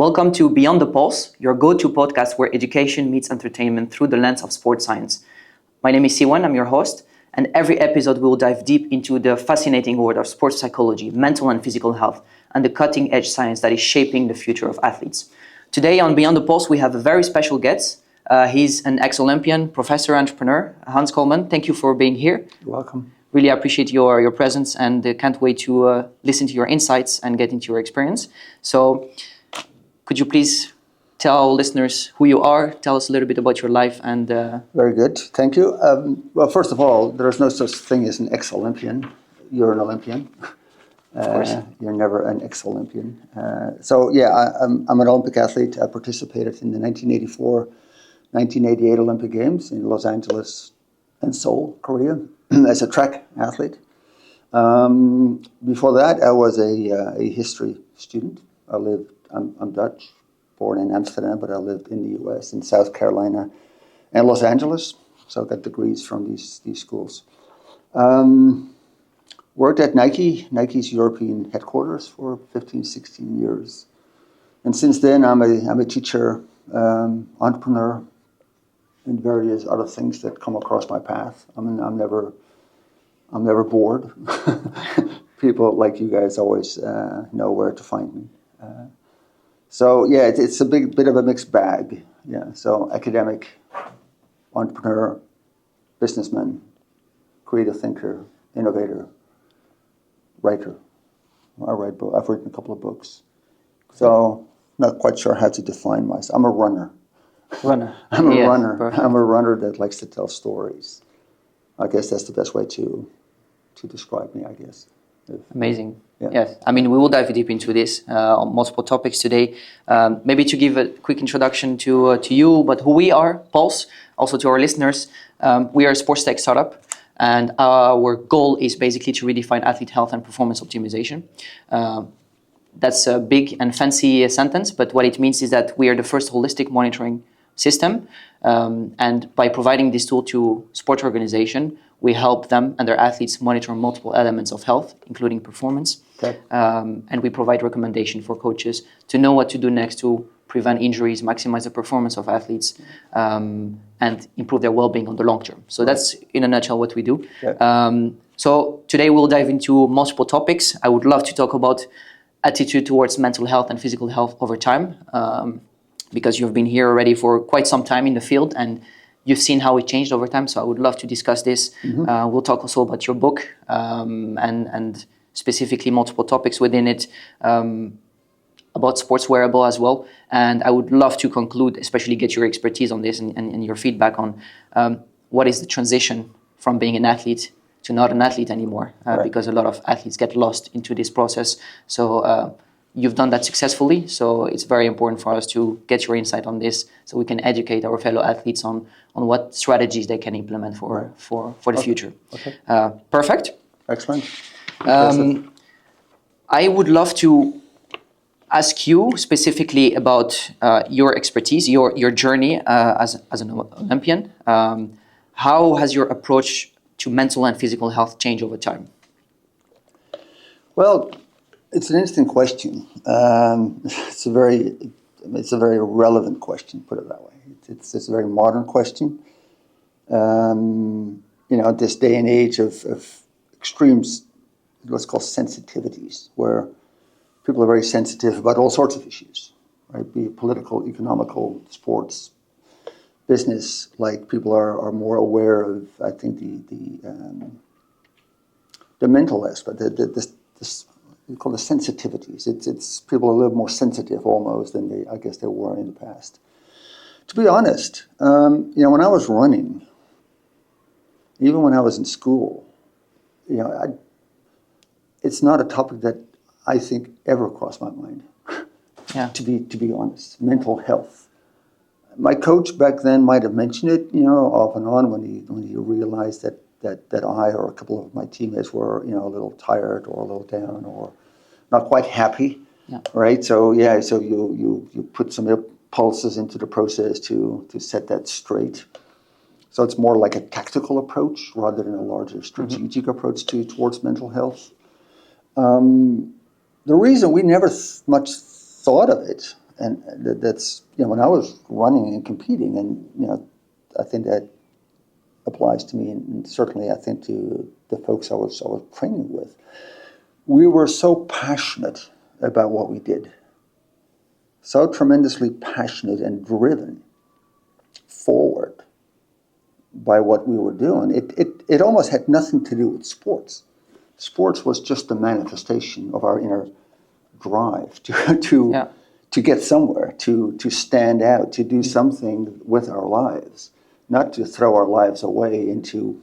Welcome to Beyond the Pulse, your go-to podcast where education meets entertainment through the lens of sports science. My name is Siwan, I'm your host, and every episode we will dive deep into the fascinating world of sports psychology, mental and physical health, and the cutting-edge science that is shaping the future of athletes. Today on Beyond the Pulse, we have a very special guest. He's an ex-Olympian, professor, entrepreneur, Hans Koeleman. Thank you for being here. You're welcome. Really appreciate your presence and can't wait to listen to your insights and get into your experience. So could you please tell listeners who you are, tell us a little bit about your life and... Very good, thank you. Well, first of all, there is no such thing as an ex-Olympian. You're an Olympian. Of course. You're never an ex-Olympian. I'm an Olympic athlete. I participated in the 1984, 1988 Olympic Games in Los Angeles and Seoul, Korea, as a track athlete. Before that, I was a history student. I'm Dutch, born in Amsterdam, but I lived in the US, in South Carolina and Los Angeles. So I got degrees from these schools. Worked at Nike's European headquarters for 15, 16 years. And since then, I'm a teacher, entrepreneur, and various other things that come across my path. I mean, I'm never bored. People like you guys always know where to find me. It's a bit of a mixed bag. Yeah, so academic, entrepreneur, businessman, creative thinker, innovator, writer. I've written a couple of books. So not quite sure how to define myself. I'm a runner. I'm a runner. Perfect. I'm a runner that likes to tell stories. I guess that's the best way to describe me, I guess. Amazing. Yeah. Yes. I mean, we will dive deep into this on multiple topics today. Maybe to give a quick introduction to you, but who we are, Pulse, also to our listeners. We are a sports tech startup, and our goal is basically to redefine athlete health and performance optimization. That's a big and fancy sentence, but what it means is that we are the first holistic monitoring system, and by providing this tool to sport organization, we help them and their athletes monitor multiple elements of health, including performance. Okay. And we provide recommendation for coaches to know what to do next to prevent injuries, maximize the performance of athletes, and improve their well-being on the long term. So that's in a nutshell what we do. Okay. So today we'll dive into multiple topics. I would love to talk about attitude towards mental health and physical health over time, because you've been here already for quite some time in the field and you've seen how it changed over time. So I would love to discuss this. Mm-hmm. We'll talk also about your book and specifically multiple topics within it, about sports wearable as well. And I would love to conclude, especially get your expertise on this and your feedback on what is the transition from being an athlete to not an athlete anymore, because a lot of athletes get lost into this process. So you've done that successfully, so it's very important for us to get your insight on this so we can educate our fellow athletes on what strategies they can implement for the future. Okay. Perfect. Excellent. I would love to ask you specifically about your expertise, your journey as an Olympian. How has your approach to mental and physical health changed over time? Well, it's an interesting question. It's a very relevant question, put it that way. It's a very modern question. This day and age of extremes, let's call sensitivities, where people are very sensitive about all sorts of issues, right? Be it political, economical, sports, business. Like people are more aware of, I think, the mental aspect, this we call the sensitivities. It's people are a little more sensitive almost than they were in the past. To be honest, when I was running, even when I was in school, it's not a topic that I think ever crossed my mind. Yeah. To be honest, mental health. My coach back then might have mentioned it, off and on when he realized that I or a couple of my teammates were, a little tired or a little down or not quite happy, right? So you put some pulses into the process to set that straight. So it's more like a tactical approach rather than a larger strategic approach towards mental health. The reason we never much thought of it and that's, when I was running and competing, and I think that applies to me, and certainly I think to the folks I was training with. We were so passionate about what we did, so tremendously passionate and driven forward by what we were doing. It almost had nothing to do with sports. Sports was just a manifestation of our inner drive to get somewhere, to stand out, to do something with our lives, not to throw our lives away and to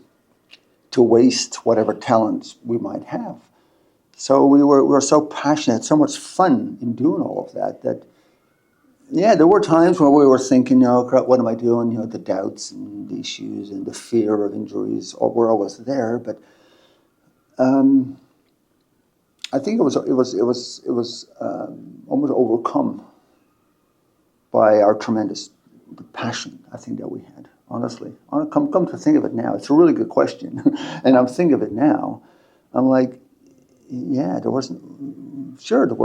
waste whatever talents we might have. So we were so passionate, so much fun in doing all of that there were times where we were thinking, what am I doing? The doubts and the issues and the fear of injuries were always there. But I think it was almost overcome by our tremendous passion, I think, that we had. Honestly, come to think of it now, it's a really good question, and I'm thinking of it now. I'm like, there were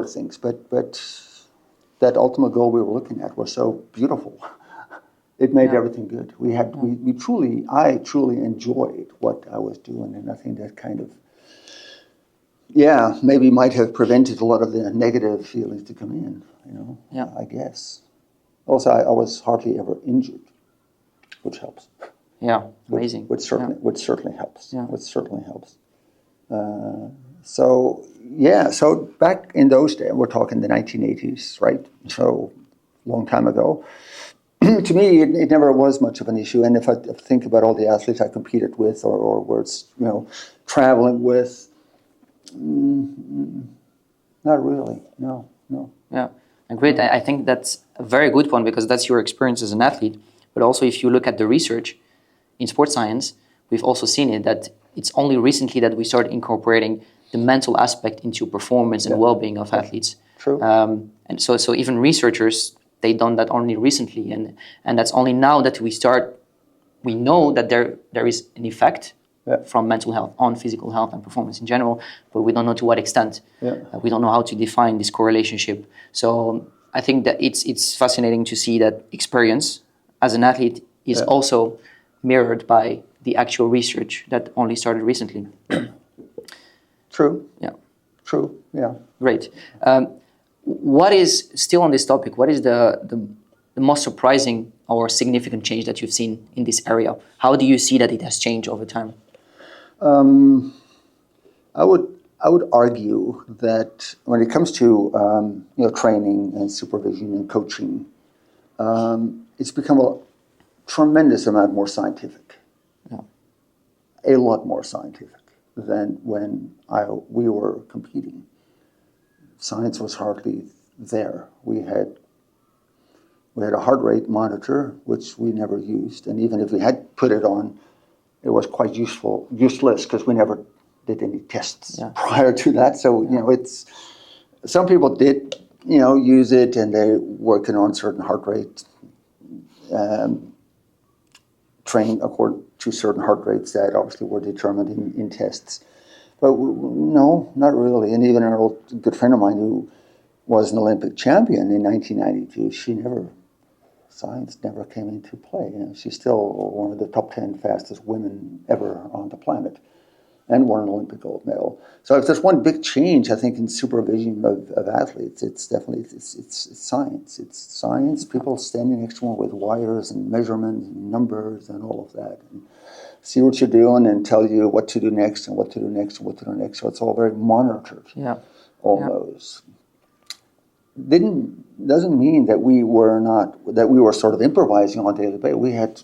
things, but that ultimate goal we were looking at was so beautiful. It made everything good. I truly enjoyed what I was doing, and I think that kind of, maybe might have prevented a lot of the negative feelings to come in, I guess. Also, I was hardly ever injured, which helps. Yeah, amazing. Which certainly helps. Yeah. Which certainly helps. So back in those days, we're talking the 1980s, right? So long time ago. To me, it never was much of an issue. And if I think about all the athletes I competed with or was, traveling with, not really, no. Yeah, and great. I think that's a very good one because that's your experience as an athlete. But also, if you look at the research in sports science, we've also seen it that it's only recently that we started incorporating the mental aspect into performance and well-being of athletes. True. And so even researchers, they done that only recently, and that's only now that we know that there is an effect from mental health on physical health and performance in general, but we don't know to what extent. We don't know how to define this correlationship. So I think that it's fascinating to see that experience as an athlete is also mirrored by the actual research that only started recently. True. Yeah. True. Yeah. Great. What is, still on this topic, what is the most surprising or significant change that you've seen in this area? How do you see that it has changed over time? I would argue that when it comes to training and supervision and coaching, it's become a tremendous amount more scientific. Yeah. A lot more scientific than when we were competing. Science was hardly there. We had a heart rate monitor, which we never used, and even if we had put it on, it was quite useless because we never did any tests prior to that. So it's some people did use it, and they're working on certain heart rate, training according to certain heart rates that obviously were determined in tests. But no, not really. And even an old good friend of mine who was an Olympic champion in 1992, science never came into play. She's still one of the top 10 fastest women ever on the planet and won an Olympic gold medal. So if there's one big change, I think, in supervision of athletes, it's definitely it's science. It's science, people standing next to one with wires and measurements and numbers and all of that. And see what you're doing and tell you what to do next and what to do next and what to do next. So it's all very monitored, almost. Doesn't mean that we were sort of improvising on a daily basis. We had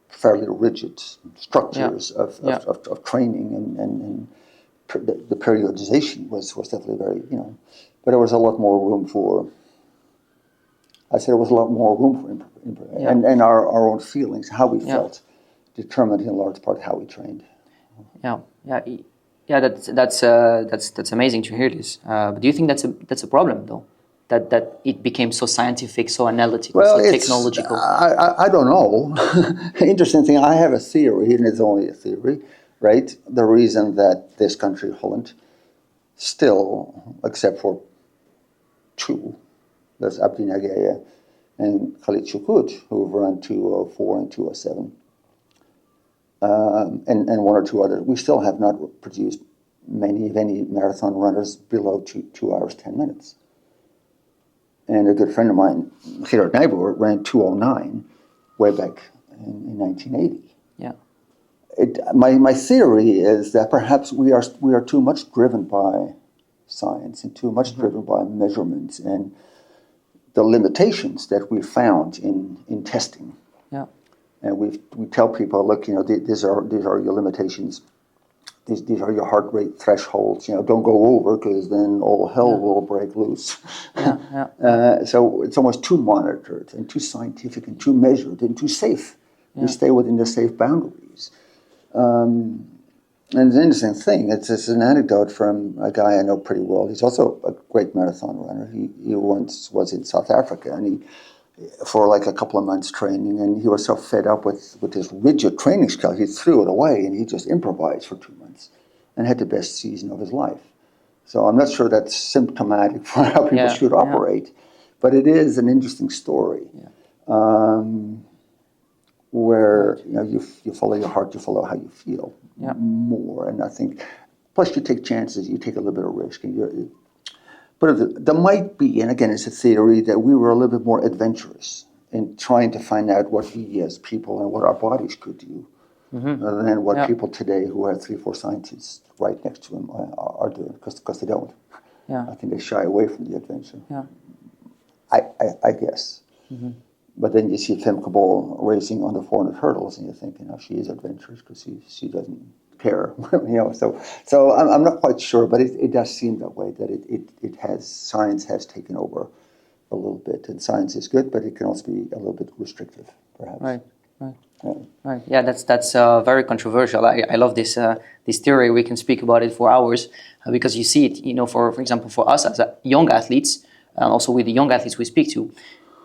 fairly rigid structures of training and the periodization was definitely very, but there was a lot more room for, and our own feelings, how we felt, determined in large part how we trained. That's amazing to hear this. But do you think that's a problem though? That it became so scientific, so analytical, so technological? I don't know. Interesting thing, I have a theory, and it's only a theory, right? The reason that this country, Holland, still, except for two, There's Abdi Nagaya and Khalid Shukut, who've run 2:04 and 2:07. And one or two others. We still have not produced many, if any, marathon runners below 2 hours, 10 minutes. And a good friend of mine, Gerard Nijboer, ran 2:09 way back in 1980. Yeah. My theory is that perhaps we are too much driven by science and too much driven by measurements and the limitations that we found in testing. Yeah. And we tell people, look, these are your limitations. These are your heart rate thresholds. Don't go over, because then all hell will break loose. So it's almost too monitored and too scientific and too measured and too safe. We stay within the safe boundaries. And it's an interesting thing. It's an anecdote from a guy I know pretty well. He's also a great marathon runner. He once was in South Africa, and for like a couple of months training, and he was so fed up with his rigid training schedule, he threw it away, and he just improvised for 2 months and had the best season of his life. So I'm not sure that's symptomatic for how people should operate, but it is an interesting story. Where you follow your heart, you follow how you feel more, and I think, plus you take chances, you take a little bit of risk, and but there might be, and again, it's a theory, that we were a little bit more adventurous in trying to find out what we as people and what our bodies could do, than what people today who have 3-4 scientists right next to them are doing, because they don't. I think they shy away from the adventure. I guess. But then you see Femke Bol racing on the 400 hurdles, and you think, she is adventurous because she doesn't care, So I'm not quite sure, but it does seem that way, that science has taken over a little bit, and science is good, but it can also be a little bit restrictive, perhaps. Right. Yeah, that's very controversial. I love this theory. We can speak about it for hours, because you see it. For example, for us as young athletes, and also with the young athletes we speak to,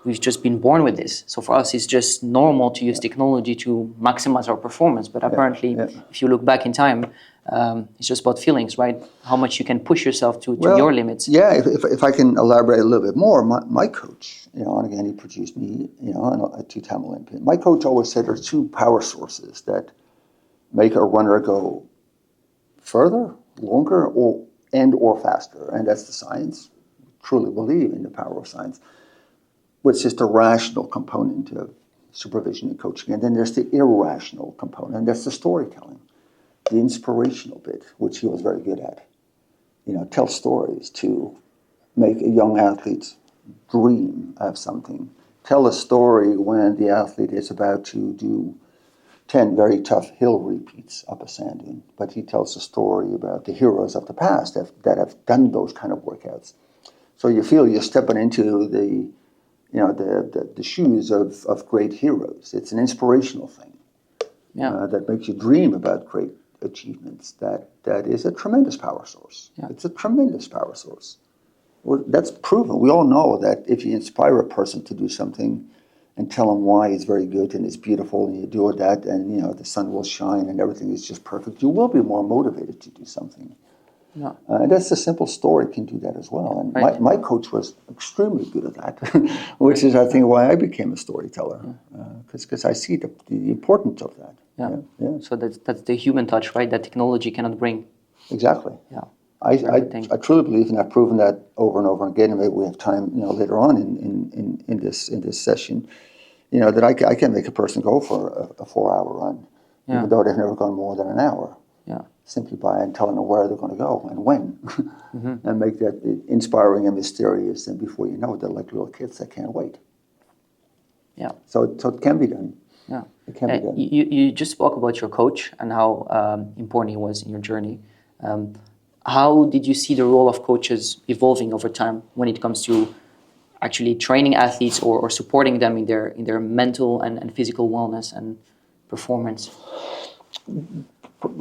we've just been born with this. So for us, it's just normal to use technology to maximize our performance. But apparently, if you look back in time, it's just about feelings, right? How much you can push yourself to your limits. Yeah, if I can elaborate a little bit more, my coach, and again, he produced me, a 2-time Olympian. My coach always said there's 2 power sources that make a runner go further, longer, or faster. And that's the science. I truly believe in the power of science, which is the rational component of supervision and coaching. And then there's the irrational component, and that's the storytelling, the inspirational bit, which he was very good at. Tell stories to make a young athlete dream of something. Tell a story when the athlete is about to do 10 very tough hill repeats up a sand dune, but he tells a story about the heroes of the past that have done those kind of workouts. So you feel you're stepping into the shoes of great heroes. It's an inspirational thing that makes you dream about great achievements. That is a tremendous power source. It's a tremendous power source. Well, that's proven. We all know that if you inspire a person to do something and tell them why it's very good and it's beautiful, and you do that, and the sun will shine and everything is just perfect, you will be more motivated to do something. And that's a simple story can do that as well. And my coach was extremely good at that, which is, I think, why I became a storyteller, because I see the importance of that. So that's the human touch, right? That technology cannot bring. Exactly. I truly believe, and I've proven that over and over again. And maybe we have time, later on in this session, that I can make a person go for a 4-hour run, even though they've never gone more than an hour. Simply by telling them where they're going to go and when, and make that inspiring and mysterious. And before you know it, they're like little kids that can't wait. So it can be done. It can be done. You just spoke about your coach and how important he was in your journey. How did you see the role of coaches evolving over time when it comes to actually training athletes or supporting them in their mental and physical wellness and performance?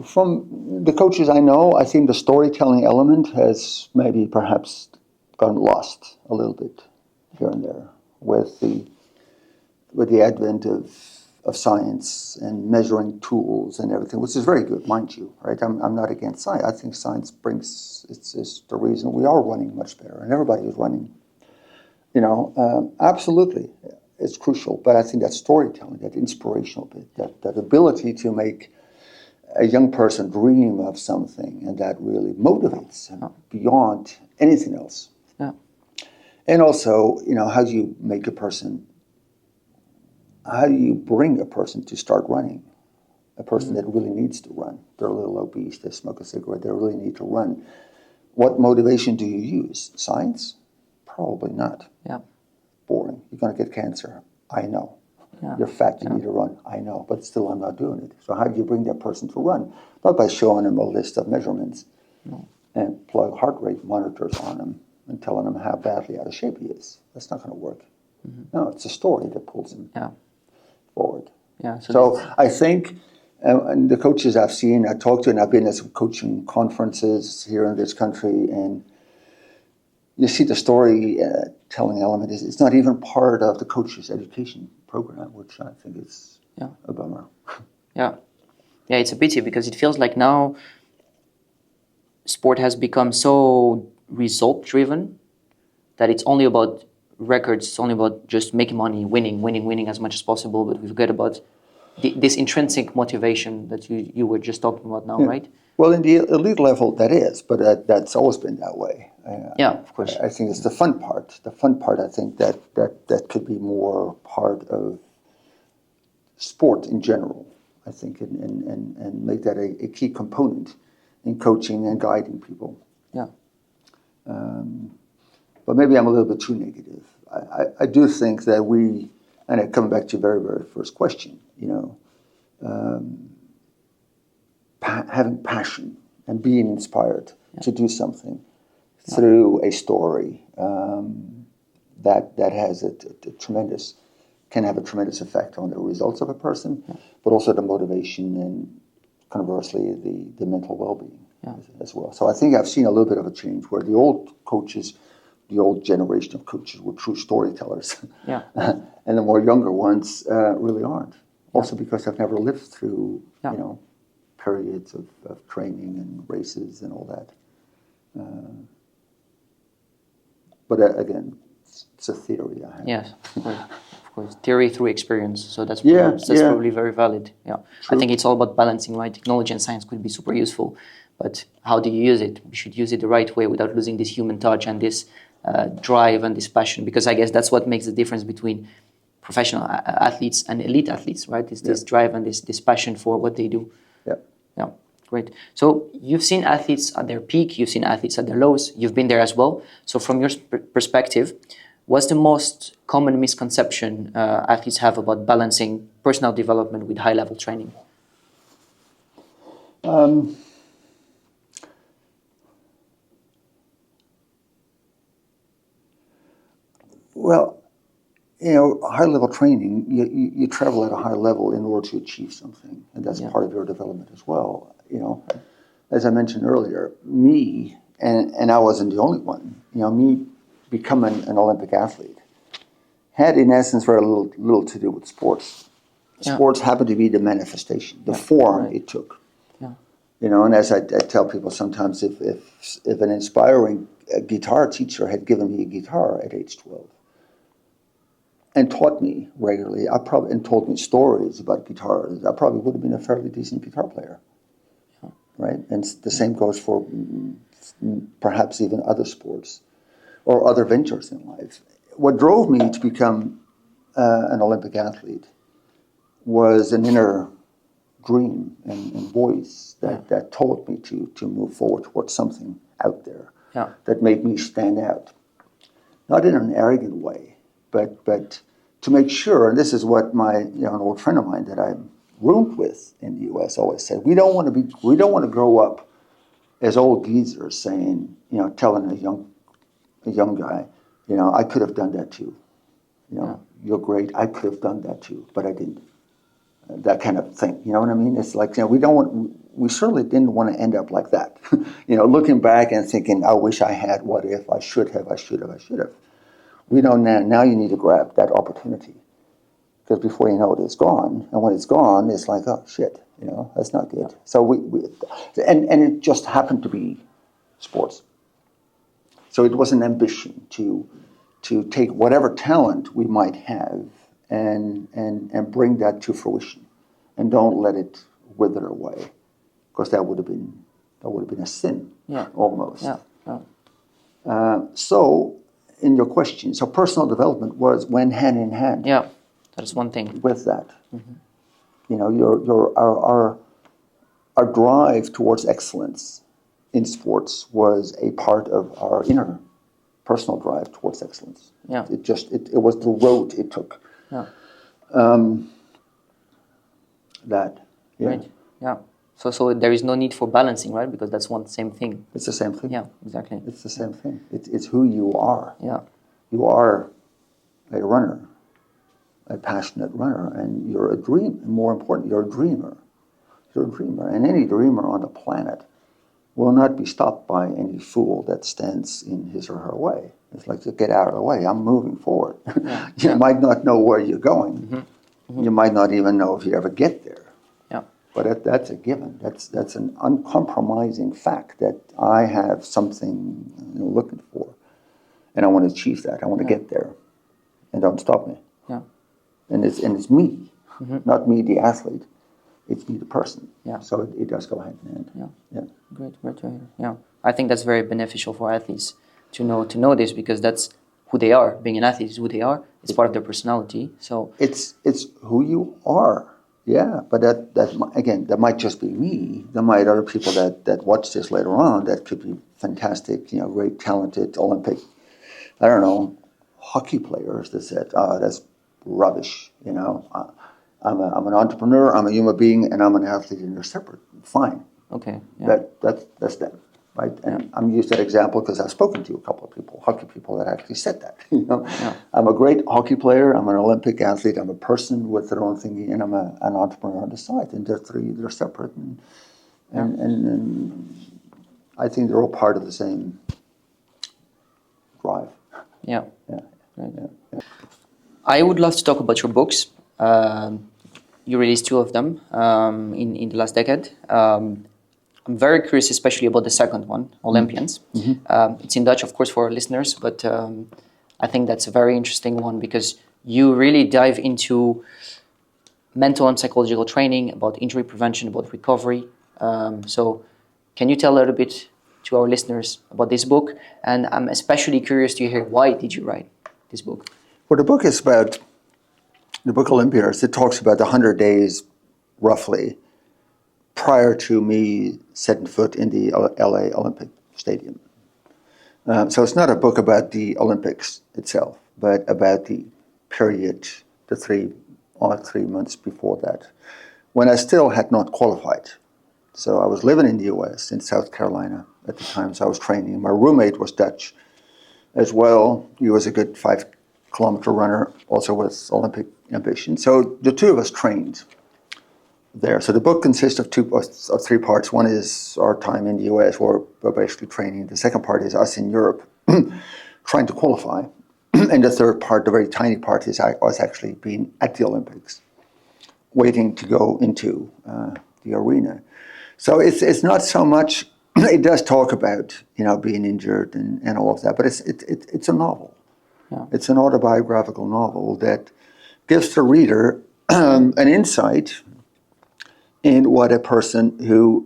From the coaches I know, I think the storytelling element has maybe perhaps gone lost a little bit here and there with the advent of science and measuring tools and everything, which is very good, mind you, right? I'm not against science. I think science it's the reason we are running much better, and everybody is running Absolutely, it's crucial. But I think that storytelling, that inspirational bit, that ability to make a young person dream of something, and that really motivates them beyond anything else. Yeah. And also, how do you bring a person to start running? A person that really needs to run. They're a little obese, they smoke a cigarette, they really need to run. What motivation do you use? Science? Probably not. Yeah. Boring. You're going to get cancer. I know. Yeah. You're fat, you need to run. I know, but still I'm not doing it. So how do you bring that person to run? Not by showing them a list of measurements and plug heart rate monitors on them and telling them how badly out of shape he is. That's not going to work. No, it's a story that pulls him forward. Yeah. So I think, and the coaches I've seen, I talked to, and I've been at some coaching conferences here in this country, and you see the storytelling element is it's not even part of the coach's education program, which I think is a bummer. Yeah, it's a pity because it feels like now sport has become so result-driven that it's only about records, it's only about just making money, winning as much as possible, but we forget about this intrinsic motivation that you were just talking about now, right? Well, in the elite level, that is, but that's always been that way. Of course. I think it's the fun part. The fun part, I think, that could be more part of sport in general, I think, and make that a key component in coaching and guiding people. Yeah. But maybe I'm a little bit too negative. I do think that and coming back to your very, very first question, having passion and being inspired to do something through a story that has can have a tremendous effect on the results of a person, but also the motivation and conversely the mental well-being as well. So I think I've seen a little bit of a change where the old generation of coaches were true storytellers, and the more younger ones really aren't. Also because I've never lived through periods of training and races and all that. But again, it's a theory I have. Yes, of course. Theory through experience. So that's probably very valid. Yeah, true. I think it's all about balancing, right? Technology and science could be super useful, but how do you use it? We should use it the right way without losing this human touch and this drive and this passion, because I guess that's what makes the difference between professional athletes and elite athletes, right? Is this drive and this passion for what they do. Yeah, great. So you've seen athletes at their peak, you've seen athletes at their lows, you've been there as well. So from your perspective, what's the most common misconception athletes have about balancing personal development with high-level training? Well, high-level training, you travel at a high level in order to achieve something, and that's part of your development as well. As I mentioned earlier, me, and I wasn't the only one, me becoming an Olympic athlete had in essence very little to do with sports. Sports happened to be the manifestation, the form it took. And as I tell people sometimes, if an inspiring guitar teacher had given me a guitar at age 12, and taught me regularly, and told me stories about guitars, I probably would have been a fairly decent guitar player, right? And the same goes for perhaps even other sports or other ventures in life. What drove me to become an Olympic athlete was an inner dream and voice that told me to move forward towards something out there that made me stand out. Not in an arrogant way, but to make sure, and this is what an old friend of mine that I roomed with in the U.S. always said: we don't want to grow up as old geezers saying, telling a young guy, I could have done that too. You're great. I could have done that too, but I didn't. That kind of thing. You know what I mean? It's like we certainly didn't want to end up like that. Looking back and thinking, I wish I had. What if I should have? We know now you need to grab that opportunity, because before you know it, it's gone. And when it's gone, it's like, oh shit, that's not good. So and it just happened to be sports. So it was an ambition to to take whatever talent we might have and bring that to fruition, and don't let it wither away, because that would have been a sin, almost. Yeah. Yeah. So, in your question, so personal development went hand in hand. Yeah, that's one thing. With that, you know, our drive towards excellence in sports was a part of our inner personal drive towards excellence. Yeah. It was the road it took. Yeah. That. Yeah. Right. Yeah. So there is no need for balancing, right? Because that's one same thing. It's the same thing. Yeah, exactly. It's the same thing. It's who you are. Yeah. You are a runner, a passionate runner, and you're a dream. More important, you're a dreamer. You're a dreamer, and any dreamer on the planet will not be stopped by any fool that stands in his or her way. It's like, just get out of the way. I'm moving forward. Yeah. You might not know where you're going. Mm-hmm. You might not even know if you ever get there. Yeah. But that's a given. That's an uncompromising fact that I have something looking for, and I want to achieve that. I want to get there, and don't stop me. Yeah. And it's me, not me, the athlete. It's me, the person. Yeah. So it does go hand in hand. Yeah. Yeah. Great to hear. Yeah. I think that's very beneficial for athletes to know this, because that's who they are. Being an athlete is who they are. It's part of their personality. So it's who you are. Yeah, but that might just be me. There might other people that watch this later on that could be fantastic, great, talented Olympic, I don't know, hockey players that said, "Oh, that's rubbish." I'm an entrepreneur, I'm a human being, and I'm an athlete, and they're separate. Fine. okay. Yeah. That's them, right? And I'm using that example because I've spoken to a couple of people, hockey people, that actually said that. Yeah. I'm a great hockey player, I'm an Olympic athlete, I'm a person with their own thinking, and I'm an entrepreneur on the side. And they're separate, and I think they're all part of the same drive. Yeah. Yeah. Right. Yeah. I would love to talk about your books. You released 2 of them in the last decade. I'm very curious, especially about the second one, Olympians. It's in Dutch, of course, for our listeners, but I think that's a very interesting one, because you really dive into mental and psychological training, about injury prevention, about recovery. So can you tell a little bit to our listeners about this book? And I'm especially curious to hear, why did you write this book? Well, the book is about, the book Olympians, it talks about the 100 days, roughly, prior to me setting foot in the LA Olympic Stadium. So it's not a book about the Olympics itself, but about the period, the 3 months before that, when I still had not qualified. So I was living in the US, in South Carolina at the time, so I was training. My roommate was Dutch as well. He was a good 5-kilometer runner, also with Olympic ambition. So the 2 of us trained there. So the book consists of 3 parts. One is our time in the US, where we're basically training. The second part is us in Europe trying to qualify. And the third part, the very tiny part, is us actually being at the Olympics, waiting to go into the arena. So it's not so much, it does talk about, being injured and all of that, but it's a novel. Yeah. It's an autobiographical novel that gives the reader an insight in what a person who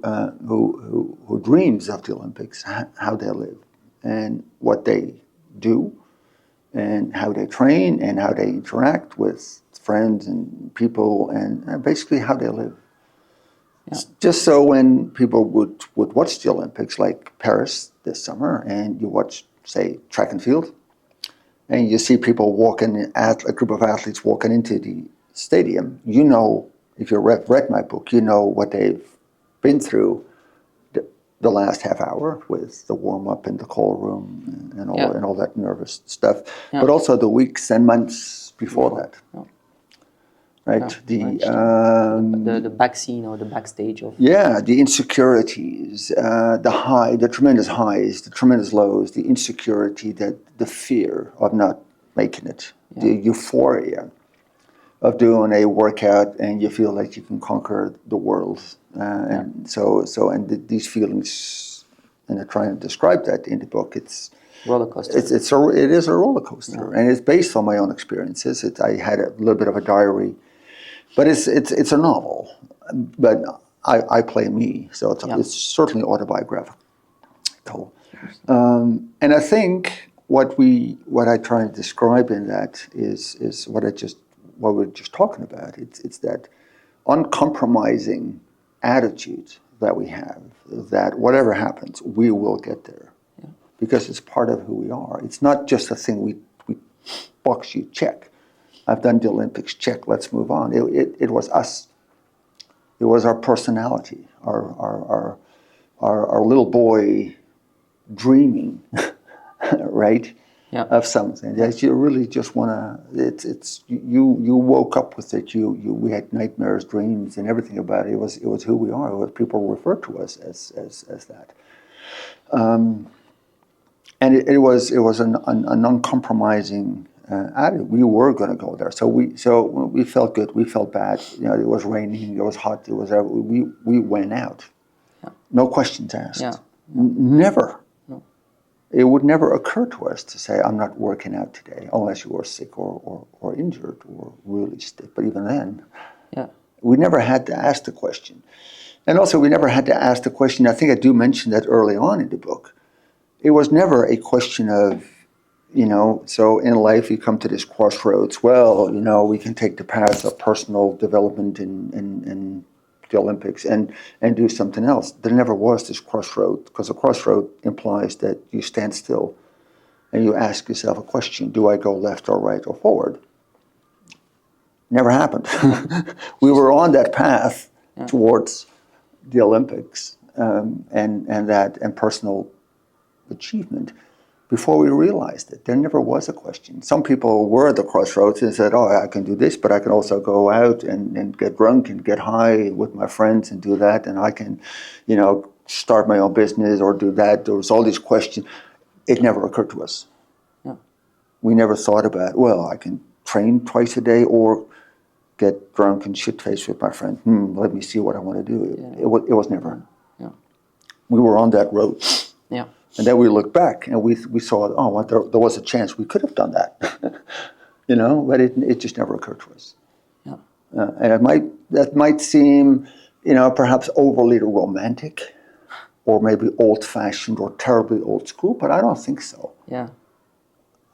dreams of the Olympics, how they live, and what they do, and how they train, and how they interact with friends and people, and basically how they live. Yeah. Just so when people would watch the Olympics, like Paris this summer, and you watch, say, track and field, and you see people walking, a group of athletes walking into the stadium, if you read my book, you know what they've been through the last half hour with the warm-up in the call room and all that nervous stuff, but also the weeks and months before that. Yeah. Right? The back scene or the backstage of... Yeah, the insecurities, the tremendous highs, the tremendous lows, the insecurity, the fear of not making it, the euphoria of doing a workout and you feel like you can conquer the world. And these feelings, and I try to describe that in the book, it's roller coaster. It is a roller coaster, and it's based on my own experiences. I had a little bit of a diary, but it's a novel. But I play me, so it's certainly autobiographical. And I think what I try to describe in that is what we're just talking about. It's that uncompromising attitude that we have, that whatever happens, we will get there. Yeah. Because it's part of who we are. It's not just a thing we box you, check. I've done the Olympics, check, let's move on. It was us. It was our personality, our little boy dreaming, right? Yeah. Of something that you really just want to. You woke up with it. We had nightmares, dreams, and everything about it. It was who we are. People refer to us as that. And it was an uncompromising attitude. We were going to go there. So we felt good. We felt bad. It was raining. It was hot. We went out. Yeah. No questions asked. Yeah. Never. It would never occur to us to say, I'm not working out today, unless you were sick or injured or really stiff. But even then, we never had to ask the question. And also, we never had to ask the question, I think I do mention that early on in the book. It was never a question of, so in life you come to this crossroads. Well, we can take the path of personal development in the Olympics and do something else. There never was this crossroad, because a crossroad implies that you stand still and you ask yourself a question: do I go left or right or forward? Never happened. We were on that path towards the Olympics and personal achievement before we realized it. There never was a question. Some people were at the crossroads and said, I can do this, but I can also go out and get drunk and get high with my friends and do that, and I can, start my own business or do that. There was all these questions. It never occurred to us. Yeah. We never thought about, I can train twice a day or get drunk and shit-faced with my friend. Let me see what I want to do. Yeah. It was never. Yeah. We were on that road. Yeah. And then we looked back and we saw, there was a chance we could have done that, but it just never occurred to us. Yeah. And that might seem, perhaps overly romantic, or maybe old-fashioned or terribly old school, but I don't think so. Yeah.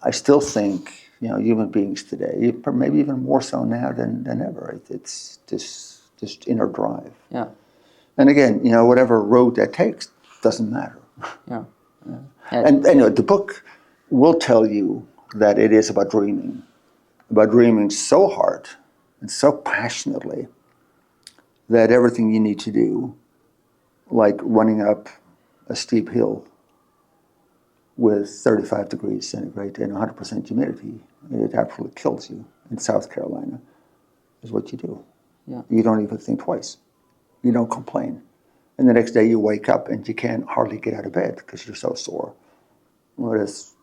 I still think, human beings today, maybe even more so now than ever, it's this inner drive. Yeah. And again, whatever road that takes doesn't matter. Yeah. And the book will tell you that it is about dreaming so hard and so passionately that everything you need to do, like running up a steep hill with 35 degrees centigrade and 100% humidity, it absolutely kills you in South Carolina, is what you do. Yeah. You don't even think twice. You don't complain. And the next day you wake up and you can't hardly get out of bed because you're so sore. Whereas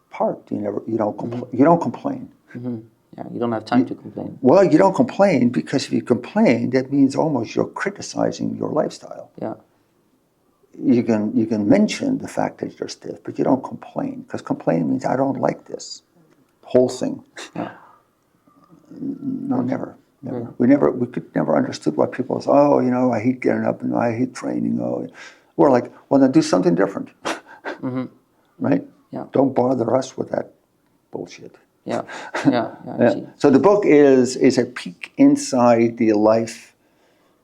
you don't complain. Mm-hmm. Yeah, you don't have time to complain. Well, you don't complain, because if you complain, that means almost you're criticizing your lifestyle. Yeah. You can mention the fact that you're stiff, but you don't complain, because complaining means I don't like this whole thing. Yeah. No, never. We could never understood why people say, I hate getting up and I hate training. We're like, well, then do something different. Mm-hmm. Right? Yeah. Don't bother us with that bullshit. Yeah. Yeah. So the book is a peek inside the life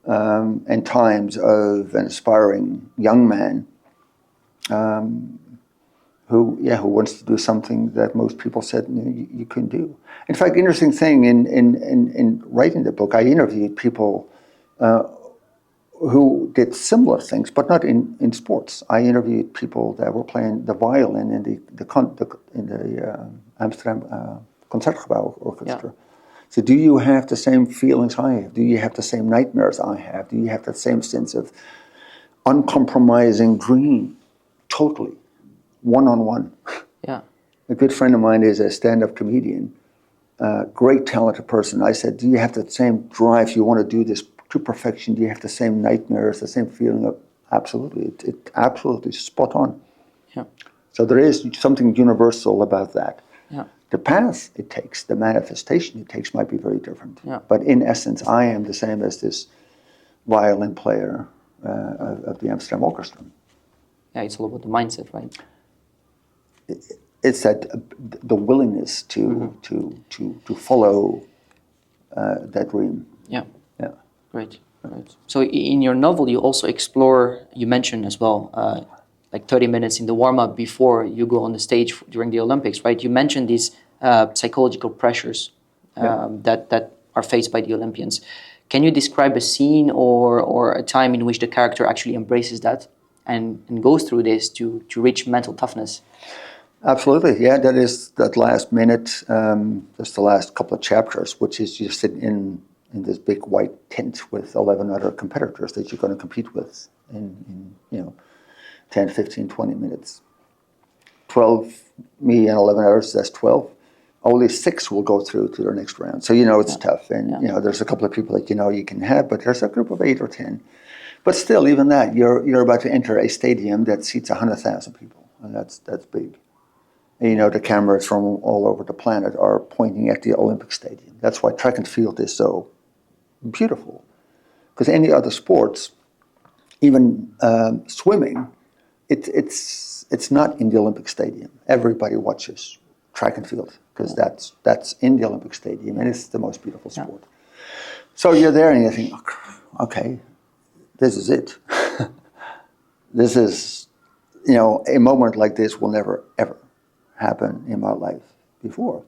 and times of an aspiring young man who wants to do something that most people said you couldn't do. In fact, interesting thing, in writing the book, I interviewed people who did similar things, but not in sports. I interviewed people that were playing the violin in the Amsterdam Concertgebouw Orchestra. Yeah. So do you have the same feelings I have? Do you have the same nightmares I have? Do you have the same sense of uncompromising dream? Totally. One-on-one. Yeah. A good friend of mine is a stand-up comedian, great talented person. I said, do you have the same drive? You want to do this to perfection? Do you have the same nightmares, the same feeling of absolutely? It absolutely spot on. Yeah. So there is something universal about that. Yeah. The path it takes, the manifestation it takes might be very different. Yeah. But in essence, I am the same as this violin player of the Amsterdam Orchestra. Yeah, it's all about the mindset, right? It's that the willingness to follow that dream. Yeah. Yeah. Great. So in your novel, you also explore, you mentioned as well, like 30 minutes in the warm-up before you go on the stage during the Olympics, right? You mentioned these psychological pressures that are faced by the Olympians. Can you describe a scene or a time in which the character actually embraces that and goes through this to reach mental toughness? Absolutely, yeah. That is that last minute, just the last couple of chapters, which is you sit in this big white tent with 11 other competitors that you're going to compete with in 10, 15, 20 minutes. 12, me and 11 others, that's 12. Only 6 will go through to their next round. So it's tough. And there's a couple of people that you can have, but there's a group of 8 or 10. But still, even that, you're about to enter a stadium that seats 100,000 people. And that's big. And, the cameras from all over the planet are pointing at the Olympic Stadium. That's why track and field is so beautiful. Because any other sports, even swimming, it's not in the Olympic Stadium. Everybody watches track and field because that's in the Olympic Stadium, and it's the most beautiful sport. Yeah. So you're there and you think, okay, this is it. This is, a moment like this will never, ever happen in my life before.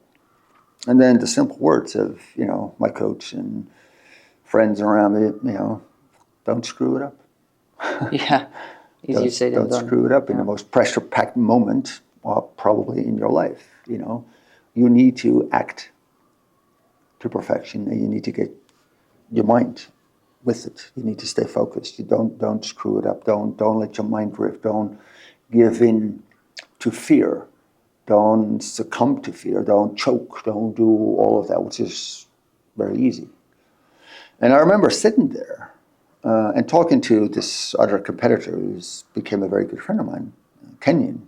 And then the simple words of, my coach and friends around me, don't screw it up. Yeah, easier said than done. Don't screw it up in the most pressure-packed moment, probably in your life. You need to act to perfection, and you need to get your mind with it. You need to stay focused. You don't screw it up. Don't let your mind drift. Don't give in to fear. Don't succumb to fear. Don't choke. Don't do all of that, which is very easy. And I remember sitting there and talking to this other competitor who became a very good friend of mine, Kenyan,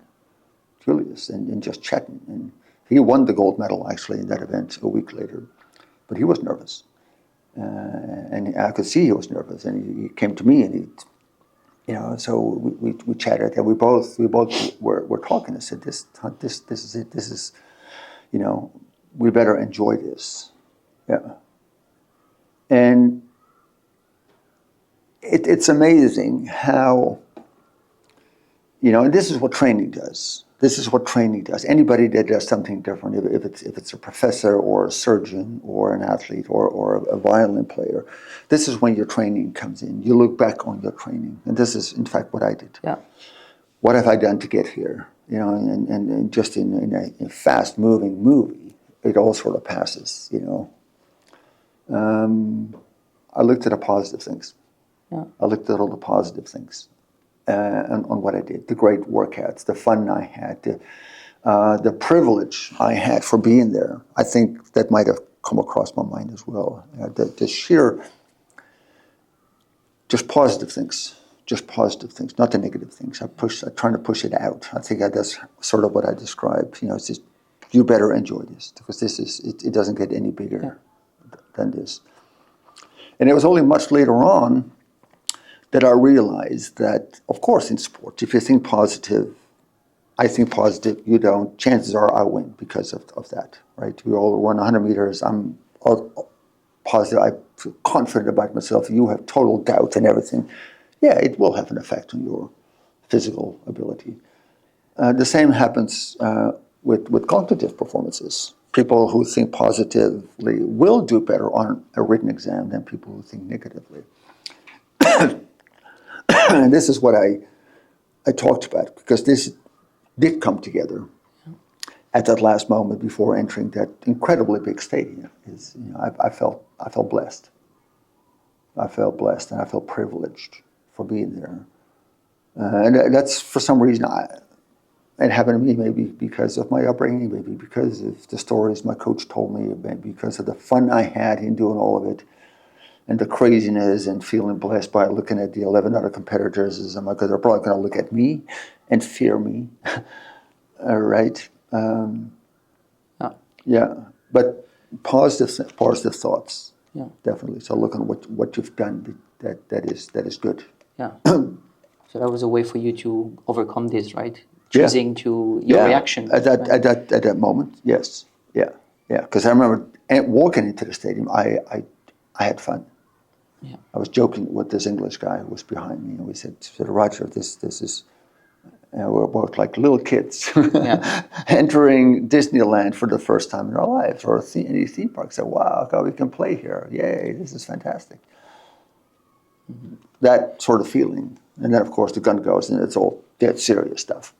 Julius, and just chatting. And he won the gold medal, actually, in that event a week later. But he was nervous. And I could see he was nervous. And he came to me and so we chatted, and we both were talking. I said, this is it. This is, we better enjoy this. Yeah. And it's amazing how, and this is what training does. This is what training does. Anybody that does something different, if it's a professor or a surgeon or an athlete or a violin player, this is when your training comes in. You look back on your training, and this is in fact what I did. Yeah. What have I done to get here? And just in a fast-moving movie, it all sort of passes. I looked at the positive things. Yeah. I looked at all the positive things. On what I did, the great workouts, the fun I had, the privilege I had for being there. I think that might have come across my mind as well. The sheer, just positive things, not the negative things. I'm trying to push it out. I think that's sort of what I described. It's just, you better enjoy this because it doesn't get any bigger than this. And it was only much later on that I realized that, of course, in sport, if you think positive, I think positive, you don't, chances are I win because of that, right? We all run 100 meters. I'm positive. I feel confident about myself. You have total doubt and everything. Yeah, it will have an effect on your physical ability. The same happens with cognitive performances. People who think positively will do better on a written exam than people who think negatively. And this is what I talked about, because this did come together at that last moment before entering that incredibly big stadium. I felt blessed. I felt blessed, and I felt privileged for being there. And that's, for some reason, it happened to me, maybe because of my upbringing, maybe because of the stories my coach told me, maybe because of the fun I had in doing all of it. And the craziness and feeling blessed by looking at the 11 other competitors, because they're probably going to look at me and fear me. Right. Yeah. Yeah, but positive thoughts. Yeah. Definitely. So look at what you've done. That is good. Yeah. So that was a way for you to overcome this, right? Yeah. Choosing to your reaction. At right? that moment, yes. Yeah. Because I remember walking into the stadium. I had fun. Yeah. I was joking with this English guy who was behind me, and we said, Roger, this is. We're both like little kids entering Disneyland for the first time in our lives, or any theme park. So, wow, God, we can play here. Yay, this is fantastic. Mm-hmm. That sort of feeling. And then, of course, the gun goes, and it's all dead serious stuff.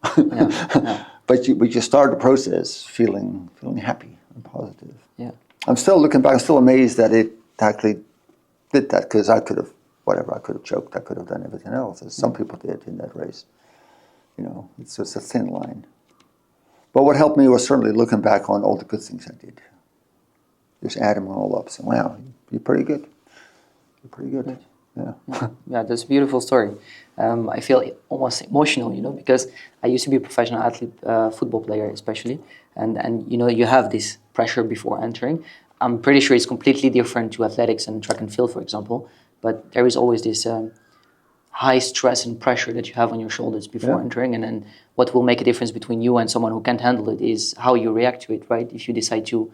But you start the process feeling happy and positive. Yeah. I'm still looking back. I'm still amazed that it actually did that, because I could have choked. I could have done everything else, as some people did in that race. You know, it's just a thin line. But what helped me was certainly looking back on all the good things I did. Just add them all up. So, wow, you're pretty good. You're pretty good. Yeah. Yeah, that's a beautiful story. I feel almost emotional, because I used to be a professional athlete, football player especially, and you have this pressure before entering. I'm pretty sure it's completely different to athletics and track and field, for example, but there is always this high stress and pressure that you have on your shoulders before entering, and then what will make a difference between you and someone who can't handle it is how you react to it, right? If you decide to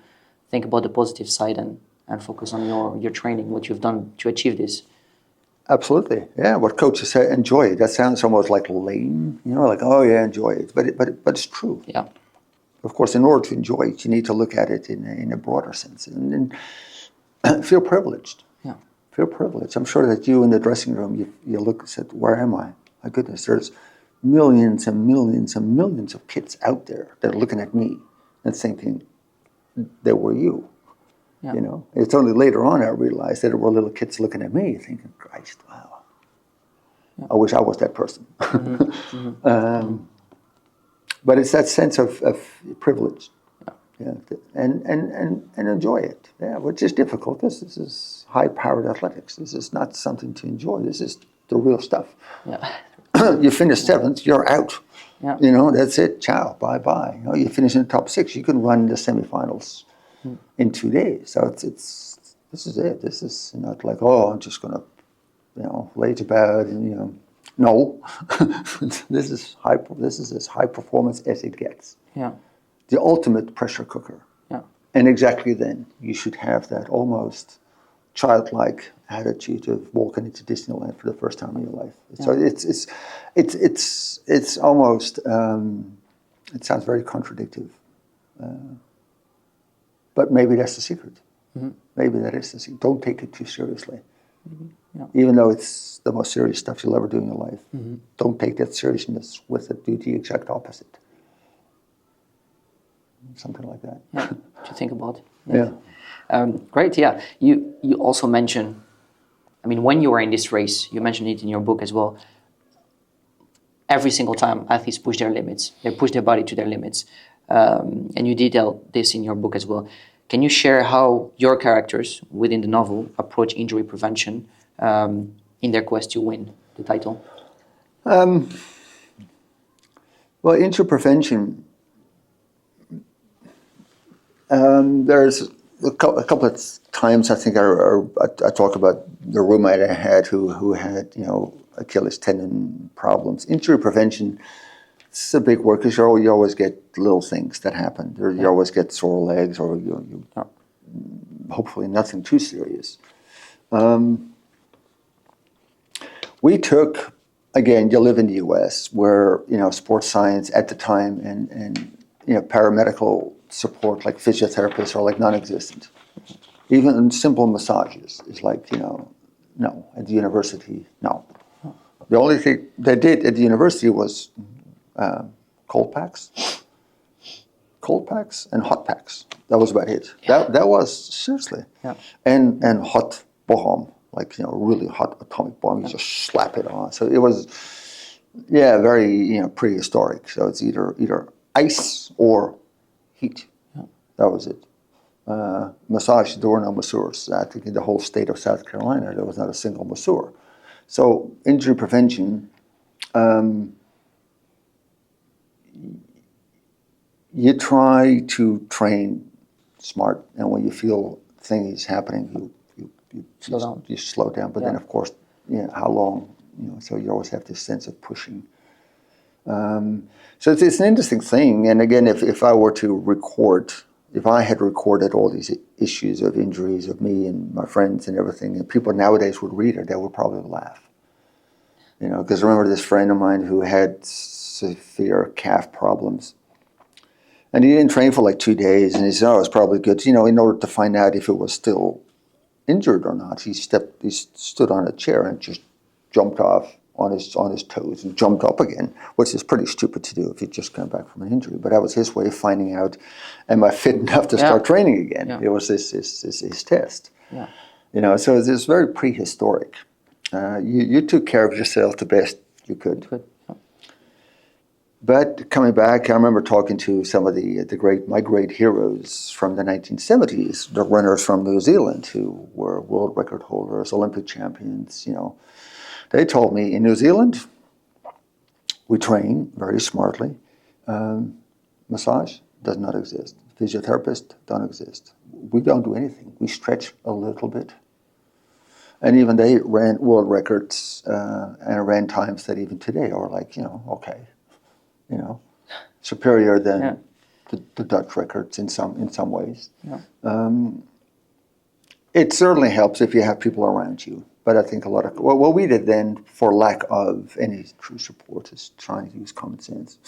think about the positive side and focus on your training, what you've done to achieve this. Absolutely, yeah. What coaches say, enjoy it. That sounds almost like lame, like, oh yeah, enjoy it. But it's true. Yeah. Of course, in order to enjoy it, you need to look at it in a broader sense and feel privileged. Yeah. Feel privileged. I'm sure that you in the dressing room, you look and said, where am I? My goodness, there's millions and millions and millions of kids out there that are looking at me and thinking they were you. Yeah. It's only later on I realized that there were little kids looking at me thinking, Christ, wow. Yeah. I wish I was that person. Mm-hmm. But it's that sense of privilege. Yeah, and enjoy it. Yeah, which is difficult. This is high-powered athletics. This is not something to enjoy. This is the real stuff. Yeah. You finish seventh, you're out. Yeah. That's it. Ciao, bye-bye. You finish in the top 6, you can run the semifinals in 2 days. So this is it. This is not like, oh, I'm just going to, lay about and no. This is as high performance as it gets. Yeah. The ultimate pressure cooker. Yeah. And exactly then, you should have that almost childlike attitude of walking into Disneyland for the first time in your life. Yeah. So it's almost, it sounds very contradictory. But maybe that's the secret. Mm-hmm. Maybe that is the secret. Don't take it too seriously. Mm-hmm. Yeah. Even though it's the most serious stuff you'll ever do in your life. Mm-hmm. Don't take that seriousness with it. Do the exact opposite. Something like that. Yeah, to think about. Yeah. Great. Yeah. You also mentioned, when you were in this race, you mentioned it in your book as well. Every single time athletes push their limits, they push their body to their limits. And you detail this in your book as well. Can you share how your characters within the novel approach injury prevention in their quest to win the title? Well, injury prevention, there's a couple of times I think I talk about the roommate I had who had Achilles tendon problems. Injury prevention, it's a big word because you always get little things that happen. You always get sore legs, or you hopefully nothing too serious. We took, again, you live in the U.S. where sports science at the time and paramedical support like physiotherapists are like non-existent. Even simple massages is like no, at the university, no. The only thing they did at the university was cold packs and hot packs. That was about it. Yeah. That was seriously. Yeah. And hot bomb, like really hot atomic bomb. You just slap it on. So it was, very prehistoric. So it's either ice or heat. Yeah. That was it. Massage, there were no masseurs. I think in the whole state of South Carolina there was not a single masseur. So injury prevention. you try to train smart, and when you feel things happening, you Slow down. You slow down. But then, of course, how long? So you always have this sense of pushing. So it's an interesting thing. And again, if I were to record, if I had recorded all these issues of injuries of me and my friends and everything, and people nowadays would read it, they would probably laugh. Because I remember this friend of mine who had severe calf problems. And he didn't train for like 2 days, and he said, "Oh, it's probably good." In order to find out if it was still injured or not, he stood on a chair and just jumped off on his toes and jumped up again, which is pretty stupid to do if you just come back from an injury. But that was his way of finding out, am I fit enough to start training again? It was his test. Yeah. So it's very prehistoric. You took care of yourself the best you could. But coming back, I remember talking to some of my great heroes from the 1970s, the runners from New Zealand who were world record holders, Olympic champions. They told me in New Zealand, we train very smartly. Massage does not exist. Physiotherapists don't exist. We don't do anything. We stretch a little bit. And even they ran world records and ran times that even today are like, okay. Superior than the Dutch records in some ways. Yeah. It certainly helps if you have people around you. But I think a lot of what we did then, for lack of any true support, is trying to use common sense.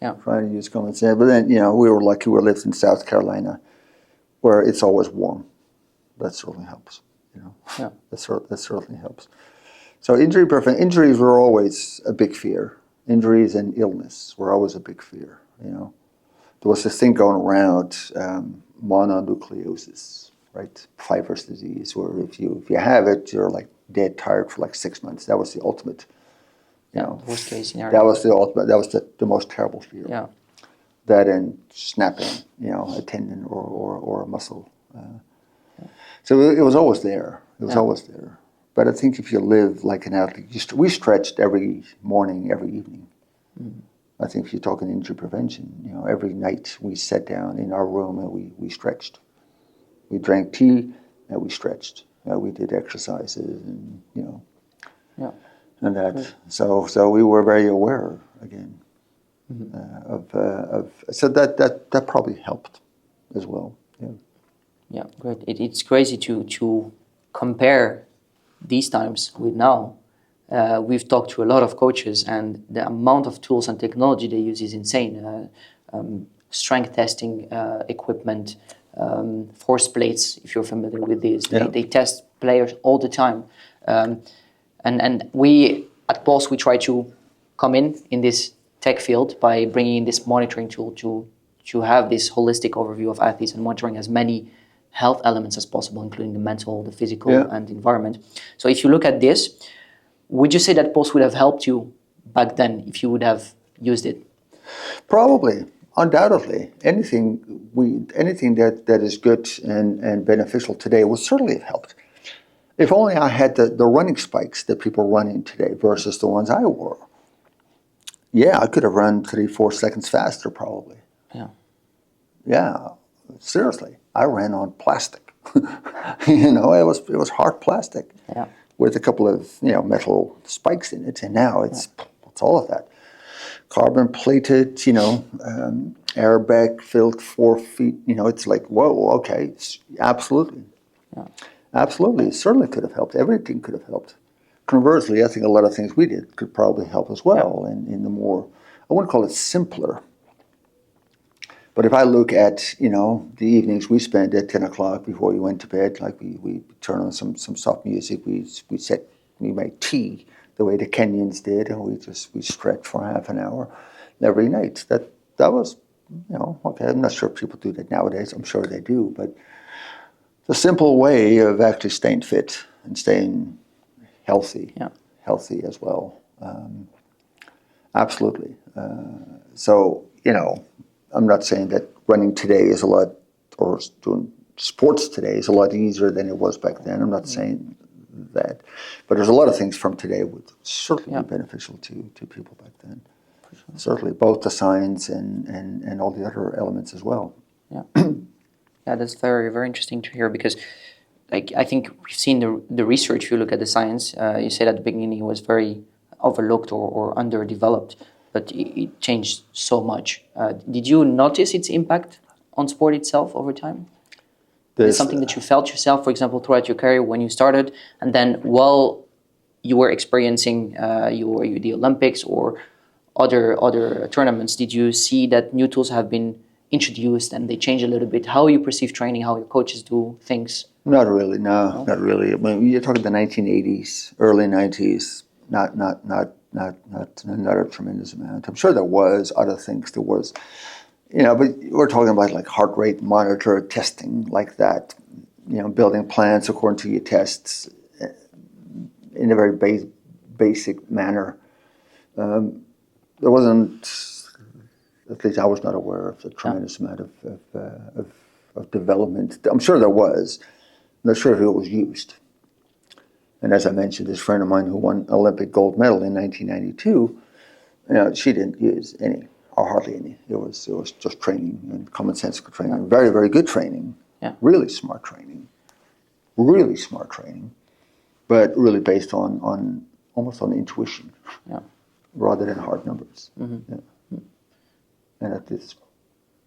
Trying to use common sense. But then we were lucky. We lived in South Carolina, where it's always warm. That certainly helps. That certainly helps. So injuries were always a big fear. Injuries and illness were always a big fear. There was this thing going around, mononucleosis, right? Pfeiffer's disease, where if you have it, you're like dead tired for like 6 months. That was the ultimate. Worst case scenario. That was the ultimate. That was the most terrible fear. Yeah. That and snapping, a tendon or a muscle. So it was always there. It was always there. But I think if you live like an athlete, we stretched every morning, every evening. I think if you're talking injury prevention, every night we sat down in our room and we stretched. We drank tea and we stretched. We did exercises and and that. So we were very aware again of so that probably helped as well. Yeah, great. It's crazy to compare these times with now. We've talked to a lot of coaches, and the amount of tools and technology they use is insane. Strength testing equipment, force plates, if you're familiar with these. They test players all the time. And we, at Pulse, we try to come in this tech field by bringing in this monitoring tool to have this holistic overview of athletes and monitoring as many health elements as possible, including the mental, the physical, and the environment. So if you look at this, would you say that Pulse would have helped you back then if you would have used it? Probably, undoubtedly. Anything that is good and beneficial today would certainly have helped. If only I had the running spikes that people run in today versus the ones I wore. Yeah, I could have run 3-4 seconds faster probably. Yeah, seriously. I ran on plastic. It was hard plastic with a couple of metal spikes in it, and now it's all of that. Carbon plated, airbag filled 4 feet. It's like, whoa, okay, absolutely, absolutely. It certainly could have helped. Everything could have helped. Conversely, I think a lot of things we did could probably help as well in the more, I wouldn't call it simpler. But if I look at, the evenings we spent at 10 o'clock before we went to bed, like we turn on some soft music, we made tea the way the Kenyans did, and we stretched for half an hour every night. That was, okay, I'm not sure if people do that nowadays. I'm sure they do, but it's a simple way of actually staying fit and staying healthy as well. Absolutely. So, I'm not saying that running today is a lot, or doing sports today is a lot easier than it was back then. I'm not saying that. But there's a lot of things from today would certainly be beneficial to people back then. certainly, both the science and all the other elements as well. Yeah, yeah, that's very, very interesting to hear because, like, I think we've seen the research. If you look at the science, you said at the beginning it was very overlooked or underdeveloped, but it changed so much. Did you notice its impact on sport itself over time? Is it something that you felt yourself, for example, throughout your career when you started, and then while you were experiencing the Olympics or other tournaments, did you see that new tools have been introduced and they change a little bit how you perceive training, how your coaches do things? Not really, no, not really. I mean, you're talking the 1980s, early 90s. Not a tremendous amount. I'm sure there was other things. There was, but we're talking about like heart rate monitor testing like that. Building plans according to your tests in a very basic manner. There wasn't, at least I was not aware of a tremendous amount of development. I'm sure there was. I'm not sure if it was used. And as I mentioned, this friend of mine who won Olympic gold medal in 1992, she didn't use any, or hardly any. It was just training and commonsensical training. Yeah. Very, very good training. Yeah. Really smart training. But really based on almost on intuition, rather than hard numbers. Mm-hmm. Yeah. And at this,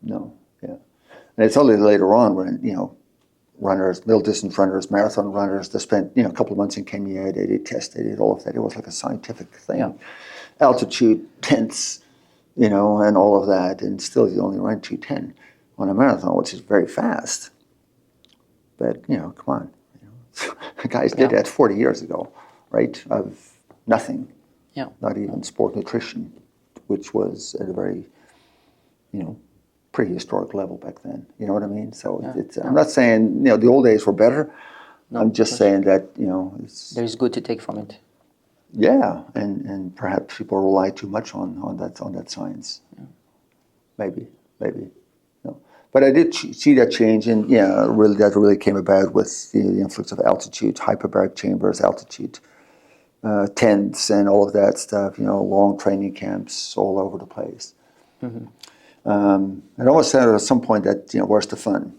no, yeah. And it's only later on when, runners, middle distance runners, marathon runners, they spent, a couple of months in Kenya, they did tests, they did all of that. It was like a scientific thing. Yeah. Altitude, tenths, and all of that. And still you only run 2:10 on a marathon, which is very fast. But, come on. Guys did that 40 years ago, right? Of nothing. Yeah. Not even sport nutrition, which was at a very, prehistoric level back then. You know what I mean? So I'm not saying, the old days were better. No, I'm just saying that, there's good to take from it. Yeah, and perhaps people rely too much on that science. Yeah. Maybe. No. But I did see that change, and that really came about with the influx of altitude, hyperbaric chambers, altitude tents, and all of that stuff. Long training camps all over the place. Mm-hmm. It almost sounded at some point that, where's the fun?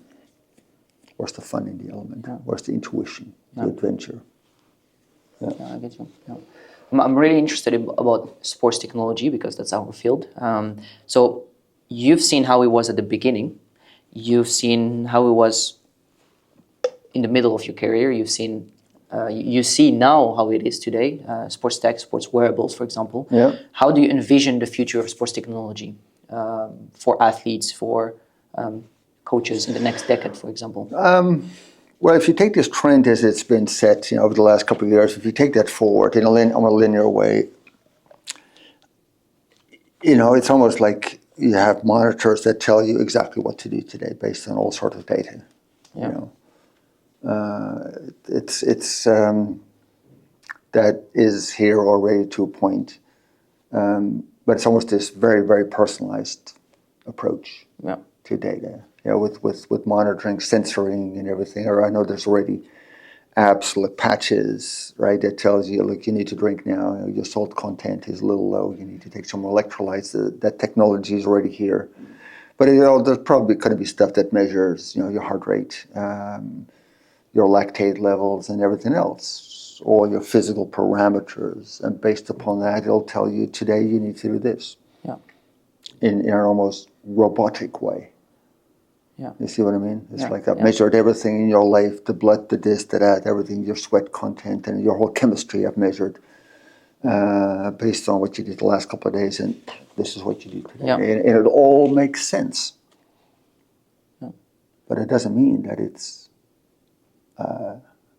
Where's the fun in the element? Yeah. Where's the intuition, the adventure? Yeah, I get you. Yeah. I'm really interested about sports technology because that's our field. So you've seen how it was at the beginning. You've seen how it was in the middle of your career. You see now how it is today. Sports tech, sports wearables, for example. Yeah. How do you envision the future of sports technology? For athletes, for coaches in the next decade, for example? Well, if you take this trend as it's been set, over the last couple of years, if you take that forward on a linear way, it's almost like you have monitors that tell you exactly what to do today based on all sorts of data. Yeah. It's that is here already to a point. But it's almost this very, very personalized approach to data, with monitoring, censoring, and everything. Or I know there's already apps like patches, right, that tells you, look, you need to drink now. Your salt content is a little low. You need to take some electrolytes. That technology is already here. But there's probably going to be stuff that measures, your heart rate, your lactate levels, and everything else. All your physical parameters, and based upon that, it'll tell you today you need to do this. Yeah. In an almost robotic way. Yeah. You see what I mean? It's like I've measured everything in your life, the blood, the this, the that, everything, your sweat content, and your whole chemistry I've measured based on what you did the last couple of days, and this is what you do today. Yeah. And it all makes sense. Yeah. But it doesn't mean that it's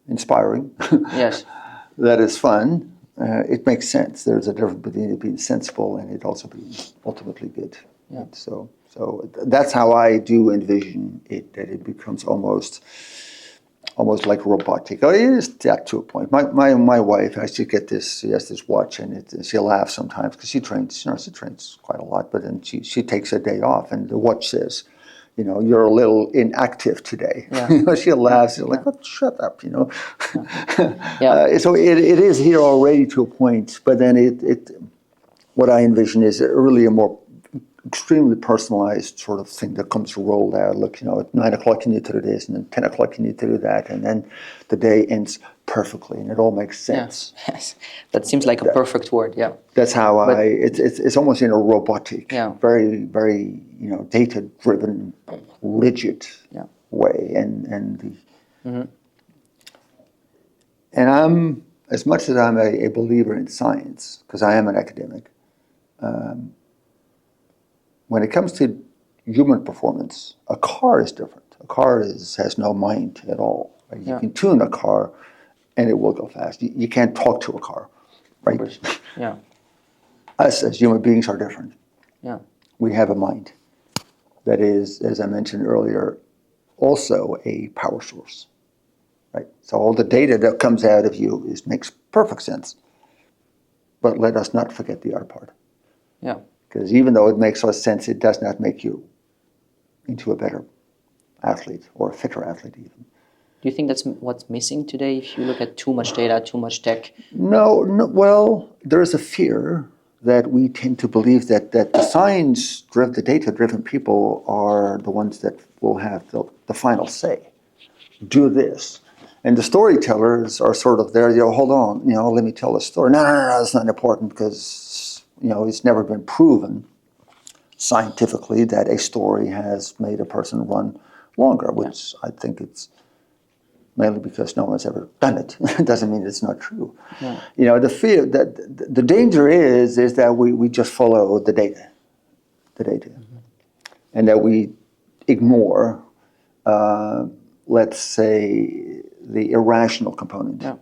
inspiring. Yes. That is fun. It makes sense. There's a difference between it being sensible and it also being ultimately good. Yeah. So that's how I do envision it, that it becomes almost like robotic. Oh, it is that to a point. My wife, I should get this, she has this watch, and she laughs sometimes because she trains quite a lot, but then she takes a day off and the watch says, you're a little inactive today. Yeah. She laughs. She's like, shut up, So it is here already to a point, but then what I envision is really a more extremely personalized sort of thing that comes rolled out. Look, at 9 o'clock you need to do this, and then 10 o'clock you need to do that, and then the day ends perfectly, and it all makes sense. Yeah. Yes, that seems like a perfect word. Yeah, that's how it's almost in a robotic, very, very, data-driven, rigid way, and I'm, as much as I'm a believer in science, because I am an academic. When it comes to human performance, a car is different. A car has no mind at all. Right? You can tune a car, and it will go fast. You can't talk to a car, right? Yeah. Us as human beings are different. Yeah. We have a mind that is, as I mentioned earlier, also a power source, right? So all the data that comes out of you makes perfect sense. But let us not forget the other part. Yeah. Because even though it makes less sense, it does not make you into a better athlete or a fitter athlete even. Do you think that's what's missing today if you look at too much data, too much tech? No, well, there's a fear that we tend to believe that the science-driven, the data-driven people are the ones that will have the final say. Do this. And the storytellers are sort of there, hold on, let me tell a story. No, that's not important because it's never been proven scientifically that a story has made a person run longer, which I think it's mainly because no one's ever done it. It doesn't mean it's not true. Yeah. The fear, that the danger is that we just follow the data, and that we ignore, let's say, the irrational component. Yeah.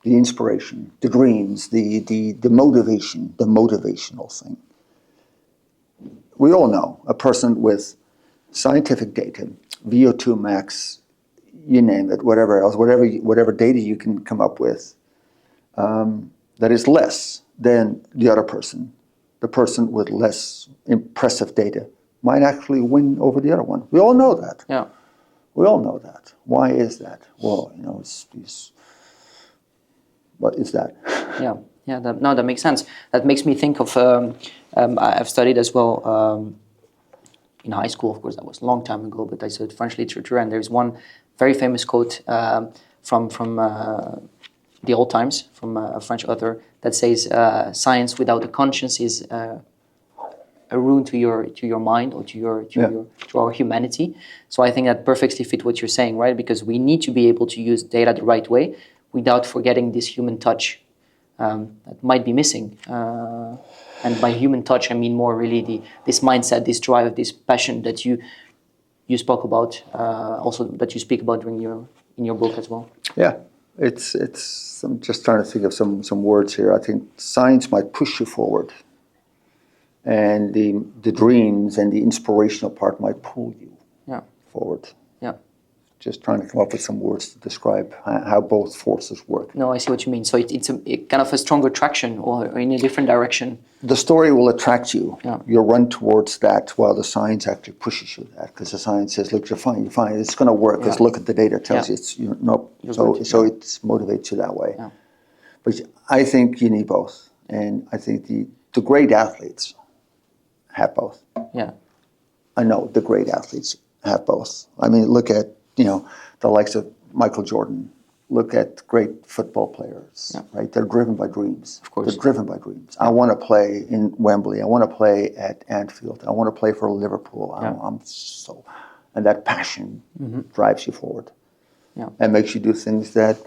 The inspiration, the dreams, the motivation, the motivational thing. We all know a person with scientific data, VO2 max, you name it, whatever else, whatever data you can come up with, that is less than the other person. The person with less impressive data might actually win over the other one. We all know that. Yeah. We all know that. Why is that? Well, what is that? Yeah. That makes sense. That makes me think of. I've studied as well in high school. Of course, that was a long time ago. But I studied French literature, and there's one very famous quote from the old times from a French author that says, "Science without a conscience is a ruin to your mind or to our humanity." So I think that perfectly fit what you're saying, right? Because we need to be able to use data the right way without forgetting this human touch that might be missing. And by human touch, I mean more really this mindset, this drive, this passion that you spoke about, also that you speak about in your book as well. Yeah, it's. I'm just trying to think of some words here. I think science might push you forward, and the dreams and the inspirational part might pull you forward. Yeah. Just trying to come up with some words to describe how both forces work. No, I see what you mean. So it's a kind of a stronger traction or in a different direction. The story will attract you. Yeah. You'll run towards that while the science actually pushes you that. Because the science says, look, you're fine, it's going to work. Because look at the data, it tells you it's, no. So it motivates you that way. Yeah. But I think you need both. And I think the great athletes have both. Yeah. I know the great athletes have both. I mean, look at, the likes of Michael Jordan. Look at great football players, right? They're driven by dreams. Of course. They're driven by dreams. I want to play in Wembley. I want to play at Anfield. I want to play for Liverpool. And that passion drives you forward. Yeah. And makes you do things that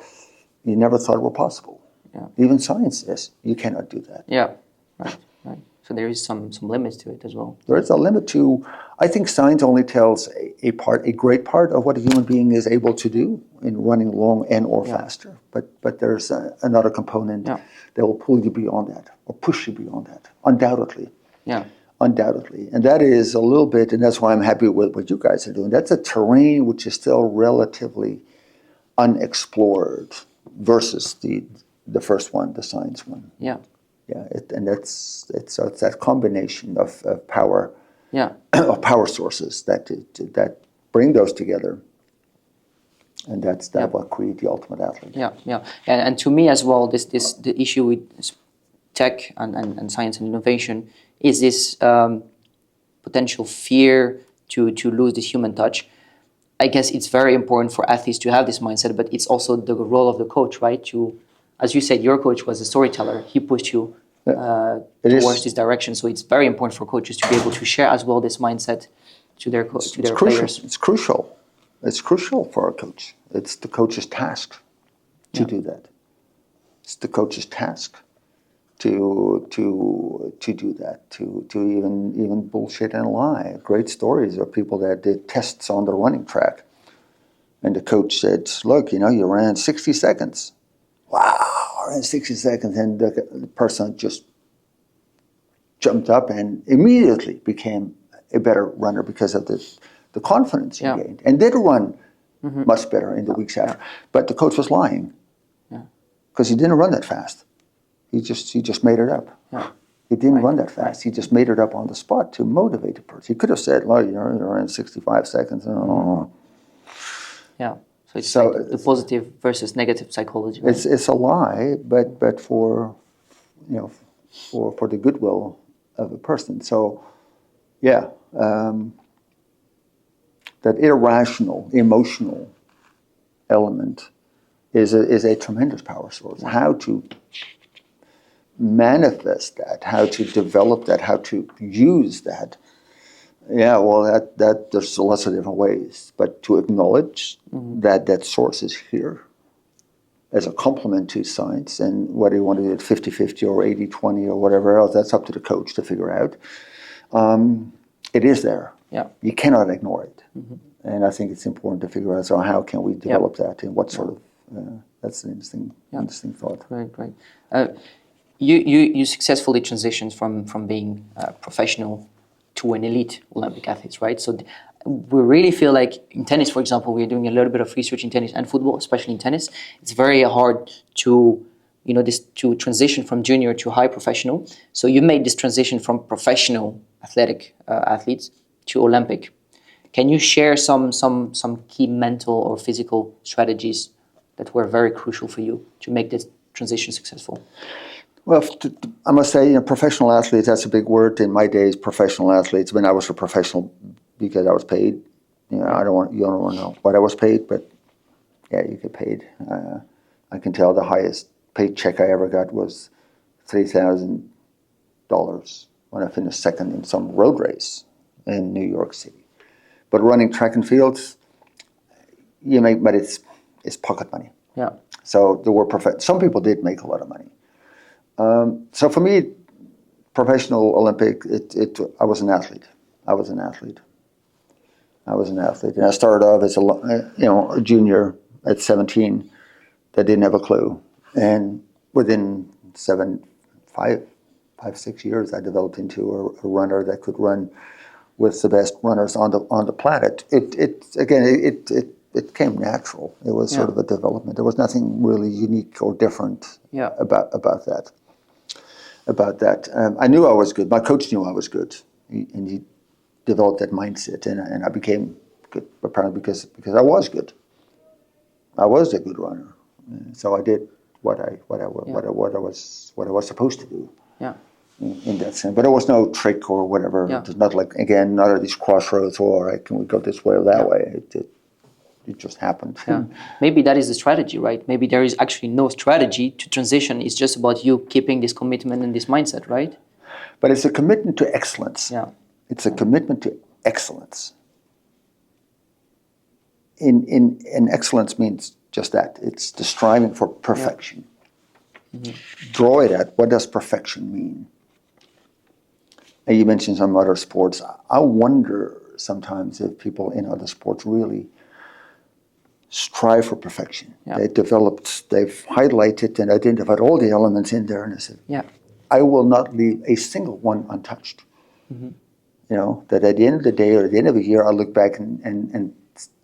you never thought were possible. Yeah. Even science says you cannot do that. Yeah, right. So there is some limits to it as well. There is a limit to, I think science only tells a great part of what a human being is able to do in running long and or faster. But there's another component that will pull you beyond that or push you beyond that, undoubtedly. Yeah. Undoubtedly. And that is a little bit, and that's why I'm happy with what you guys are doing. That's a terrain which is still relatively unexplored versus the first one, the science one. Yeah. Yeah, it's that combination of power, of power sources that bring those together, and that's what creates the ultimate athlete. Yeah, and to me as well, the issue with tech and science and innovation is this potential fear to lose this human touch. I guess it's very important for athletes to have this mindset, but it's also the role of the coach, right? To, as you said, your coach was a storyteller. He pushed you towards this direction. So it's very important for coaches to be able to share as well this mindset to their players. It's crucial. It's crucial for a coach. It's the coach's task to do that. It's the coach's task to do that, to even bullshit and lie. Great stories of people that did tests on the running track, and the coach said, "Look, you ran 60 seconds. Wow, I ran 60 seconds," and the person just jumped up and immediately became a better runner because of the confidence he gained, and did run much better in the weeks after. But the coach was lying because he didn't run that fast. He just made it up. Yeah. He didn't run that fast. He just made it up on the spot to motivate the person. He could have said, "Well, you're in 65 seconds." Yeah. So it's like the positive versus negative psychology. Right? It's a lie, but for the goodwill of a person. So that irrational, emotional element is a tremendous power source. How to manifest that, how to develop that, how to use that. That there's lots of different ways, but to acknowledge that source is here as a complement to science, and whether you want to do it 50-50 or 80-20 or whatever else, that's up to the coach to figure out. It is there. Yeah. You cannot ignore it. And I think it's important to figure out, so how can we develop that, and what sort of, that's an interesting thought. Right. You successfully transitioned from being professional to an elite Olympic athlete, right? So we really feel like in tennis, for example, we're doing a little bit of research in tennis and football, especially in tennis. It's very hard to transition from junior to high professional. So you made this transition from professional athletic athletes to Olympic. Can you share some key mental or physical strategies that were very crucial for you to make this transition successful? Well, I must say, professional athletes, that's a big word. In my days, professional athletes, when I was a professional because I was paid. You don't want to know what I was paid, but you get paid. I can tell the highest paid check I ever got was $3,000 when I finished second in some road race in New York City. But running track and fields, you make, but it's pocket money. Yeah. So there were some people did make a lot of money. So for me, professional Olympic, I was an athlete. And I started off as a junior at 17 that didn't have a clue. And within 5-6 years, I developed into a runner that could run with the best runners on the planet. It came natural. It was sort of a development. There was nothing really unique or different about that. I knew I was good. My coach knew I was good, and he developed that mindset, and I became good. Apparently, because I was good. I was a good runner, so I did what I was supposed to do. Yeah. In that sense, but there was no trick or whatever. Yeah. It's not like, again, none of these crossroads, or can we go this way or that way. It just happened. Yeah. Maybe that is the strategy, right? Maybe there is actually no strategy to transition. It's just about you keeping this commitment and this mindset, right? But it's a commitment to excellence. Yeah. It's a commitment to excellence. In excellence means just that. It's the striving for perfection. Yeah. Draw it at, what does perfection mean? And you mentioned some other sports. I wonder sometimes if people in other sports really strive for perfection. Yeah. They've highlighted and identified all the elements in there, and they said, I will not leave a single one untouched. Mm-hmm. That at the end of the day or at the end of the year, I look back and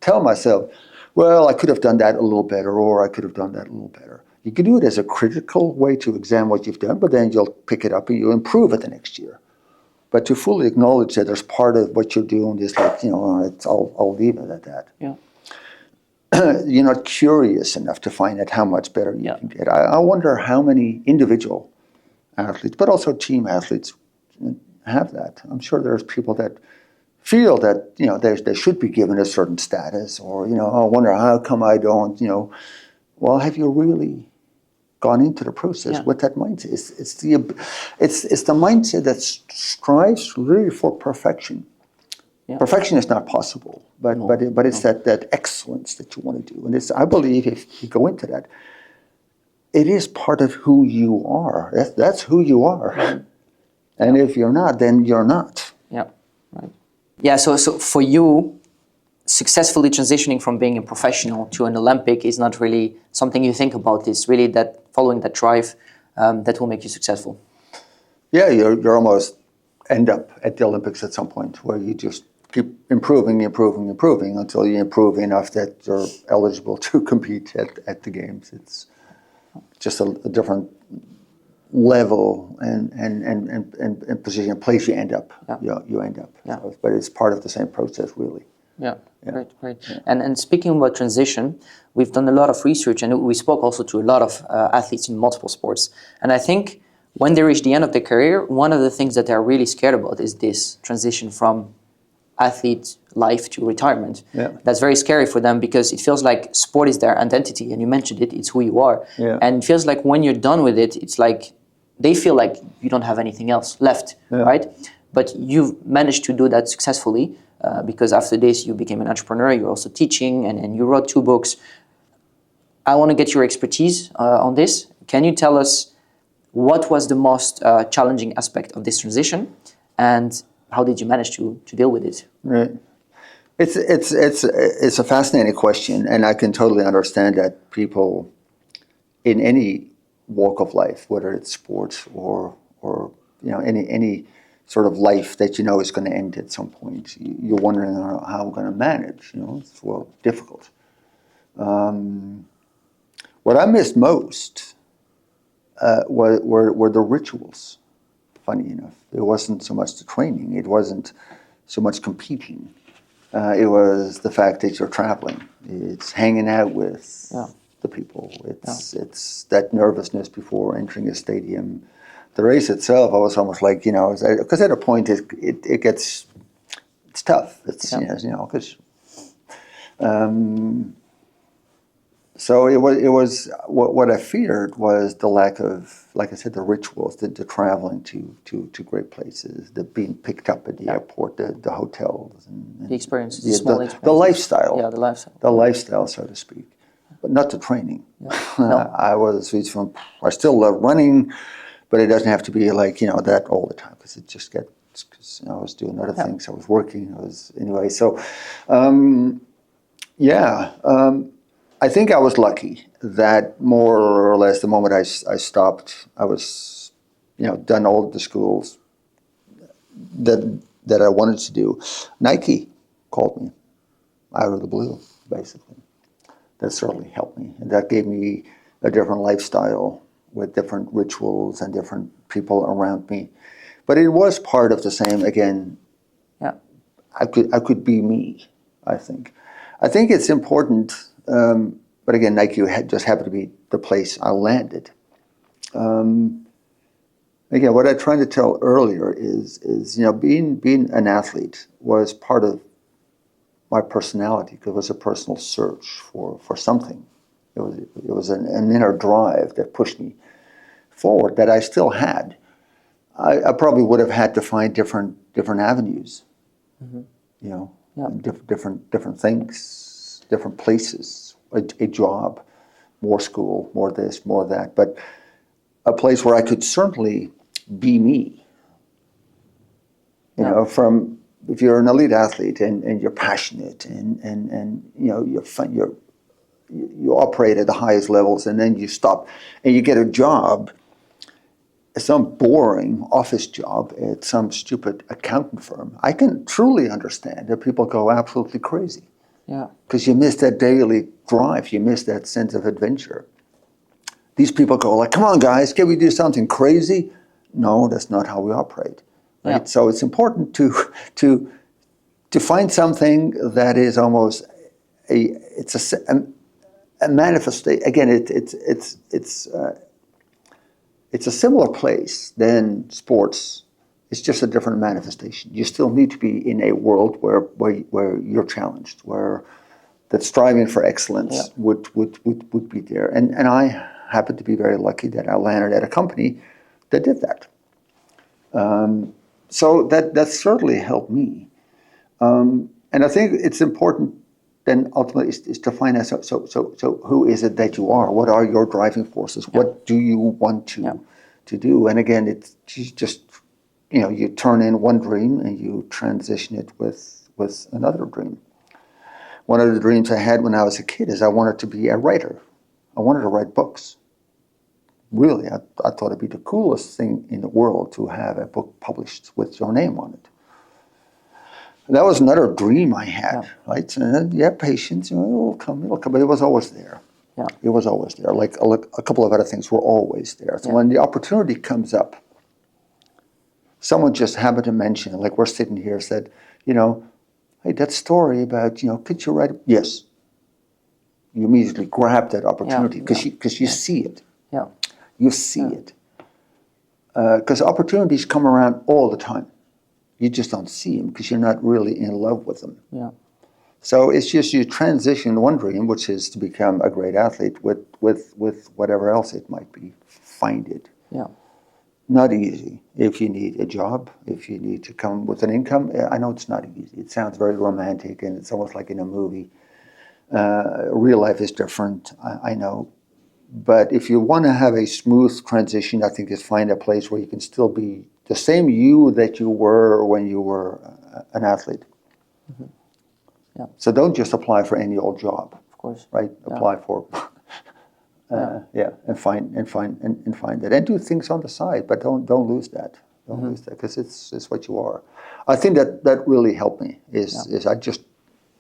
tell myself, well, I could have done that a little better, or I could have done that a little better. You can do it as a critical way to examine what you've done, but then you'll pick it up and you'll improve it the next year. But to fully acknowledge that there's part of what you're doing is like, I'll leave it at that. Yeah. You're not curious enough to find out how much better you can get. I wonder how many individual athletes, but also team athletes have that. I'm sure there's people that feel that, they should be given a certain status, or, I wonder how come I don't, well, have you really gone into the process with that mindset? It's the mindset that strives really for perfection. Yeah. Perfection is not possible, but it's that excellence that you want to do. And I believe if you go into that, it is part of who you are. That's who you are. Mm-hmm. And if you're not, then you're not. Yeah, right. Yeah, so for you, successfully transitioning from being a professional to an Olympic is not really something you think about. It's really that following that drive that will make you successful. Yeah, you're almost end up at the Olympics at some point where you just keep improving until you improve enough that you're eligible to compete at the games. It's just a different level and position and place you end up. Yeah. You end up. Yeah. So, but it's part of the same process, really. Yeah. Great. Yeah. And speaking about transition, we've done a lot of research, and we spoke also to a lot of athletes in multiple sports. And I think when they reach the end of their career, one of the things that they're really scared about is this transition from athlete life to retirement. Yeah. That's very scary for them because it feels like sport is their identity, and you mentioned it's who you are. Yeah. And it feels like when you're done with it, it's like they feel like you don't have anything else left, right? But you've managed to do that successfully because after this you became an entrepreneur, you're also teaching, and you wrote 2 books. I want to get your expertise on this. Can you tell us what was the most challenging aspect of this transition, and how did you manage to deal with it? Right. It's a fascinating question, and I can totally understand that people in any walk of life, whether it's sports or any sort of life that is going to end at some point, you're wondering how I'm going to manage. It's difficult. What I missed most were the rituals. Funny enough, it wasn't so much the training. It wasn't so much competing. It was the fact that you're traveling. It's hanging out with the people. It's that nervousness before entering a stadium. The race itself, I was almost like, because at a point it gets, it's tough. It's because. So it was what I feared was the lack of, like I said, the rituals, the traveling to great places, the being picked up at the airport, the hotels, and the experiences, the lifestyle. Yeah, the lifestyle. The lifestyle, so to speak, but not the training. Yeah. No. I still love running, but it doesn't have to be like that all the time because it just gets. Because I was doing other things. I was working. Anyway. So, I think I was lucky that more or less the moment I stopped, I was, done all the schools that I wanted to do. Nike called me out of the blue, basically. That certainly helped me. And that gave me a different lifestyle with different rituals and different people around me. But it was part of the same, again, I could be me, I think. I think it's important. But again, Nike just happened to be the place I landed. Again, what I tried to tell earlier is being an athlete was part of my personality because it was a personal search for something. It was an inner drive that pushed me forward that I still had. I probably would have had to find different avenues, different things, different places, a job, more school, more this, more that, but a place where I could certainly be me. From if you're an elite athlete and you're passionate and you're fun, you operate at the highest levels, and then you stop and you get a job, some boring office job at some stupid accountant firm. I can truly understand that people go absolutely crazy. Yeah. Because you miss that daily drive, you miss that sense of adventure. These people go like, "Come on, guys, can we do something crazy?" No, that's not how we operate. Right? Yeah. So it's important to find something that is almost a manifestation. Again, it's it's a similar place than sports. It's just a different manifestation. You still need to be in a world where you're challenged, where that striving for excellence would be there. And I happen to be very lucky that I landed at a company that did that. So that certainly helped me. And I think it's important then ultimately is to find out, so who is it that you are? What are your driving forces? What do you want to do? And again, it's just, you turn in one dream and you transition it with another dream. One of the dreams I had when I was a kid is I wanted to be a writer. I wanted to write books. Really, I thought it'd be the coolest thing in the world to have a book published with your name on it. That was another dream I had, right? And you have patience, it'll come, but it was always there. Yeah. It was always there. Like a couple of other things were always there. So when the opportunity comes up, someone just happened to mention, like we're sitting here, said, hey, that story about, could you write it? Yes. You immediately grab that opportunity because you see it. Yeah. You see it. Because opportunities come around all the time. You just don't see them because you're not really in love with them. Yeah. So it's just you transition one dream, which is to become a great athlete, with whatever else it might be. Find it. Yeah. Not easy. If you need a job, if you need to come with an income, I know it's not easy. It sounds very romantic and it's almost like in a movie. Real life is different, I know. But if you want to have a smooth transition, I think just find a place where you can still be the same you that you were when you were an athlete. Mm-hmm. Yeah. So don't just apply for any old job. Of course. Right? Apply for and find that. And do things on the side, but don't lose that. Don't lose that because it's what you are. I think that really helped me is I just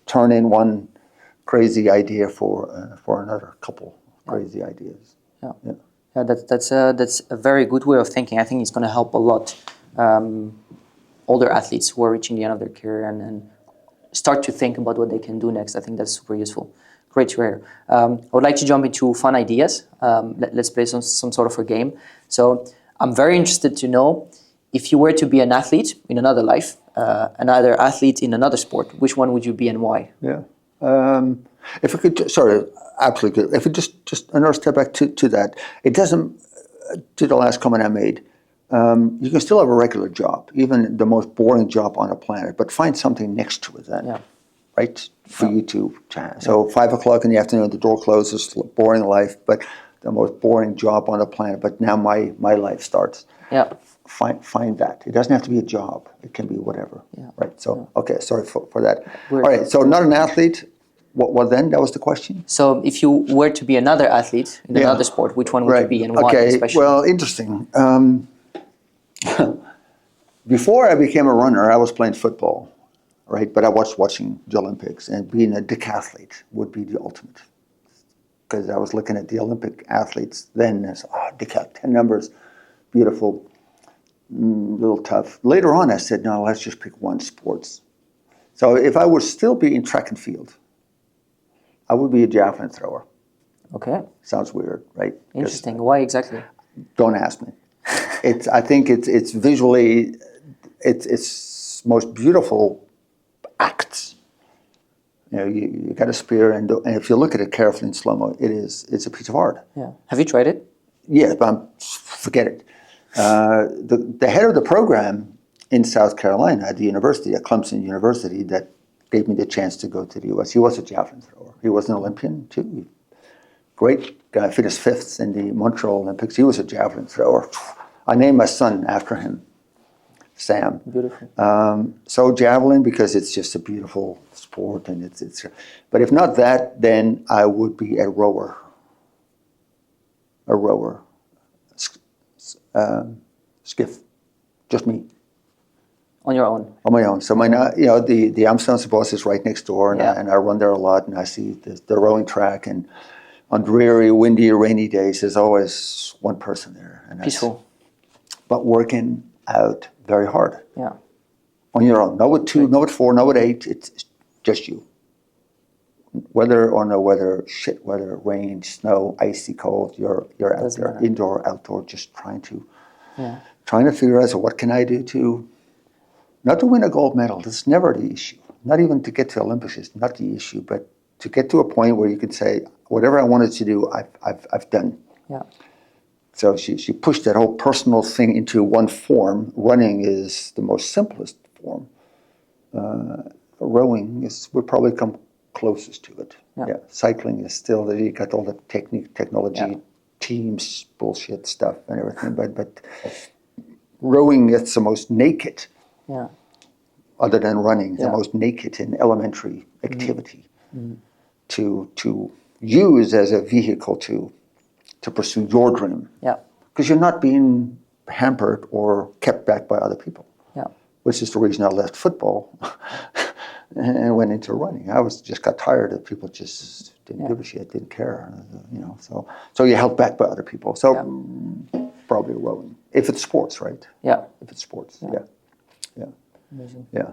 turn in one crazy idea for another couple crazy ideas. Yeah. Yeah, that's a very good way of thinking. I think it's going to help a lot older athletes who are reaching the end of their career and start to think about what they can do next. I think that's super useful. Great to hear. I would like to jump into fun ideas. Let's play some sort of a game. So I'm very interested to know if you were to be an athlete in another life, another athlete in another sport, which one would you be and why? Yeah. If I could, absolutely. If we just another step back to that, it doesn't, to the last comment I made, you can still have a regular job, even the most boring job on the planet, but find something next to it then, right, for you to have. So 5 o'clock in the afternoon, the door closes, boring life, but the most boring job on the planet, but now my life starts. Yeah. Find that. It doesn't have to be a job. It can be whatever, right? So, okay, sorry for that. All right, so not an athlete. What then? That was the question? So if you were to be another athlete in another sport, which one would you be and why especially? Well, interesting. Before I became a runner, I was playing football, right? But I was watching the Olympics, and being a decathlete would be the ultimate. Because I was looking at the Olympic athletes then, and I said, 10 numbers, beautiful, a little tough. Later on, I said, no, let's just pick one sport. So if I would still be in track and field, I would be a javelin thrower. Okay. Sounds weird, right? Interesting. Why exactly? Don't ask me. I think it's visually, it's most beautiful acts. You got a spear, and if you look at it carefully in slow-mo, it's a piece of art. Yeah. Have you tried it? Yeah, but forget it. The head of the program in South Carolina at the university, at Clemson University, that gave me the chance to go to the U.S. He was a javelin thrower. He was an Olympian, too. Great guy, finished 5th in the Montreal Olympics. He was a javelin thrower. I named my son after him, Sam. Beautiful. So javelin, because it's just a beautiful sport. And it's. But if not that, then I would be a rower. A rower. Skiff. Just me. On your own? On my own. So the Amsterdam bus is right next door, and I run there a lot, and I see the rowing track, and on dreary, windy, rainy days, there's always one person there. And peaceful. But working out very hard. Yeah. On your own. Not with 2, not with 4, not with 8. It's just you. whether or no weather, shit weather, rain, snow, icy cold, you're out Doesn't there, matter. indoor, outdoor, just trying Yeah. to figure out, so what can I do to, not to win a gold medal, that's never the issue. Not even to get to Olympics is not the issue, but to get to a point where you can say, whatever I wanted to do, I've done. Yeah. So she pushed that whole personal thing into one form. Running is the most simplest form. Rowing would probably come closest to it. Yeah. Cycling is still, you got all the technology, Yeah. teams, bullshit stuff and everything, but rowing is the most naked, Yeah. other than running, the Yeah. most naked in elementary activity to use as a vehicle to pursue your dream. Yeah. Because you're not being hampered or kept back by other people, Yeah. which is the reason I left football and went into running. I just got tired of people just didn't give a shit, didn't care, So you're held back by other people. So probably rowing, if it's sports, right? Yeah. If it's sports, yeah. Amazing. Yeah.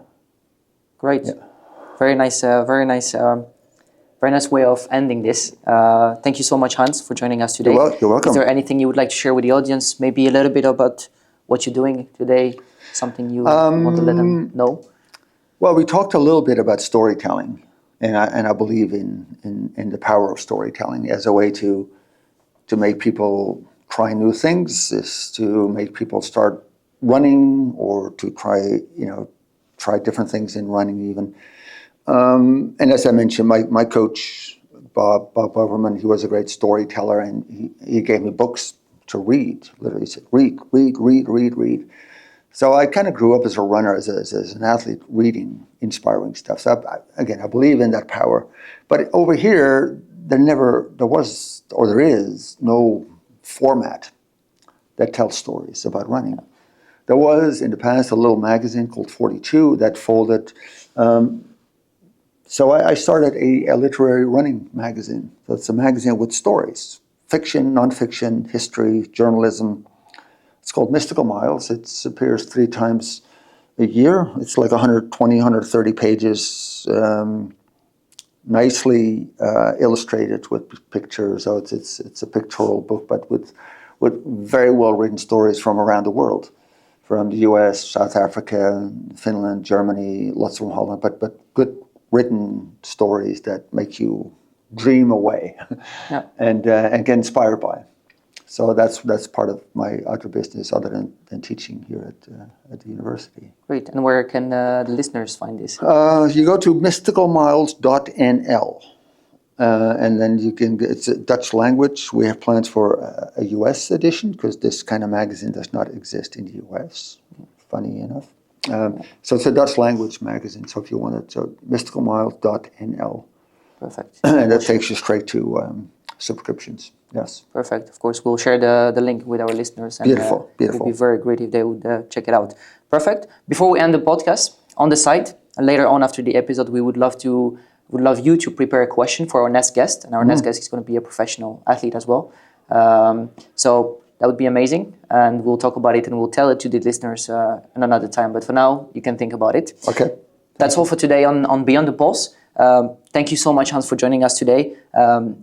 Great. Yeah. Very nice. Very nice way of ending this. Thank you so much, Hans, for joining us today. You're welcome. Is there anything you would like to share with the audience? Maybe a little bit about what you're doing today. Something you want to let them know. Well, we talked a little bit about storytelling, and I believe in the power of storytelling as a way to make people try new things, is to make people start running, or to try different things in running even. And as I mentioned, my coach, Bob Overman, he was a great storyteller, and he gave me books to read. Literally said, read. So I kind of grew up as a runner, as an athlete, reading inspiring stuff. So I believe in that power. But over here, there was, or there is, no format that tells stories about running. There was, in the past, a little magazine called 42 that folded. So I started a literary running magazine. So it's a magazine with stories, fiction, nonfiction, history, journalism. It's called Mystical Miles. It appears 3 times a year. It's like 120, 130 pages, nicely illustrated with pictures. So it's a pictorial book, but with very well written stories from around the world, from the U.S., South Africa, Finland, Germany, lots from Holland, but good written stories that make you dream away and get inspired by. So that's part of my other business, other than teaching here at the university. Great. And where can the listeners find this? You go to mysticalmiles.nl, and then it's a Dutch language. We have plans for a US edition, because this kind of magazine does not exist in the US, funny enough. So it's a Dutch language magazine. So if you want it, so mysticalmiles.nl. Perfect. And that takes you straight to subscriptions. Yes. Perfect. Of course, we'll share the link with our listeners. And, Beautiful. It would be very great if they would check it out. Perfect. Before we end the podcast, on the site, later on after the episode, we would love you to prepare a question for our next guest. And our next guest is going to be a professional athlete as well. So that would be amazing. And we'll talk about it and we'll tell it to the listeners another time. But for now, you can think about it. Okay. That's all for today on Beyond the Pulse. Thank you so much, Hans, for joining us today.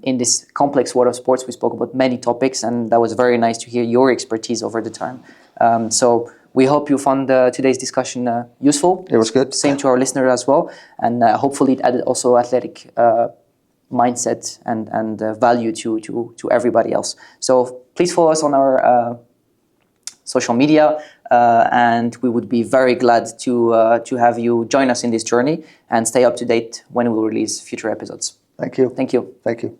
In this complex world of sports, we spoke about many topics, and that was very nice to hear your expertise over the time. So we hope you found today's discussion useful. It was good. Same to our listeners as well. And hopefully it added also athletic mindset and value to everybody else. So please follow us on our social media, and we would be very glad to have you join us in this journey and stay up to date when we release future episodes. Thank you. Thank you. Thank you.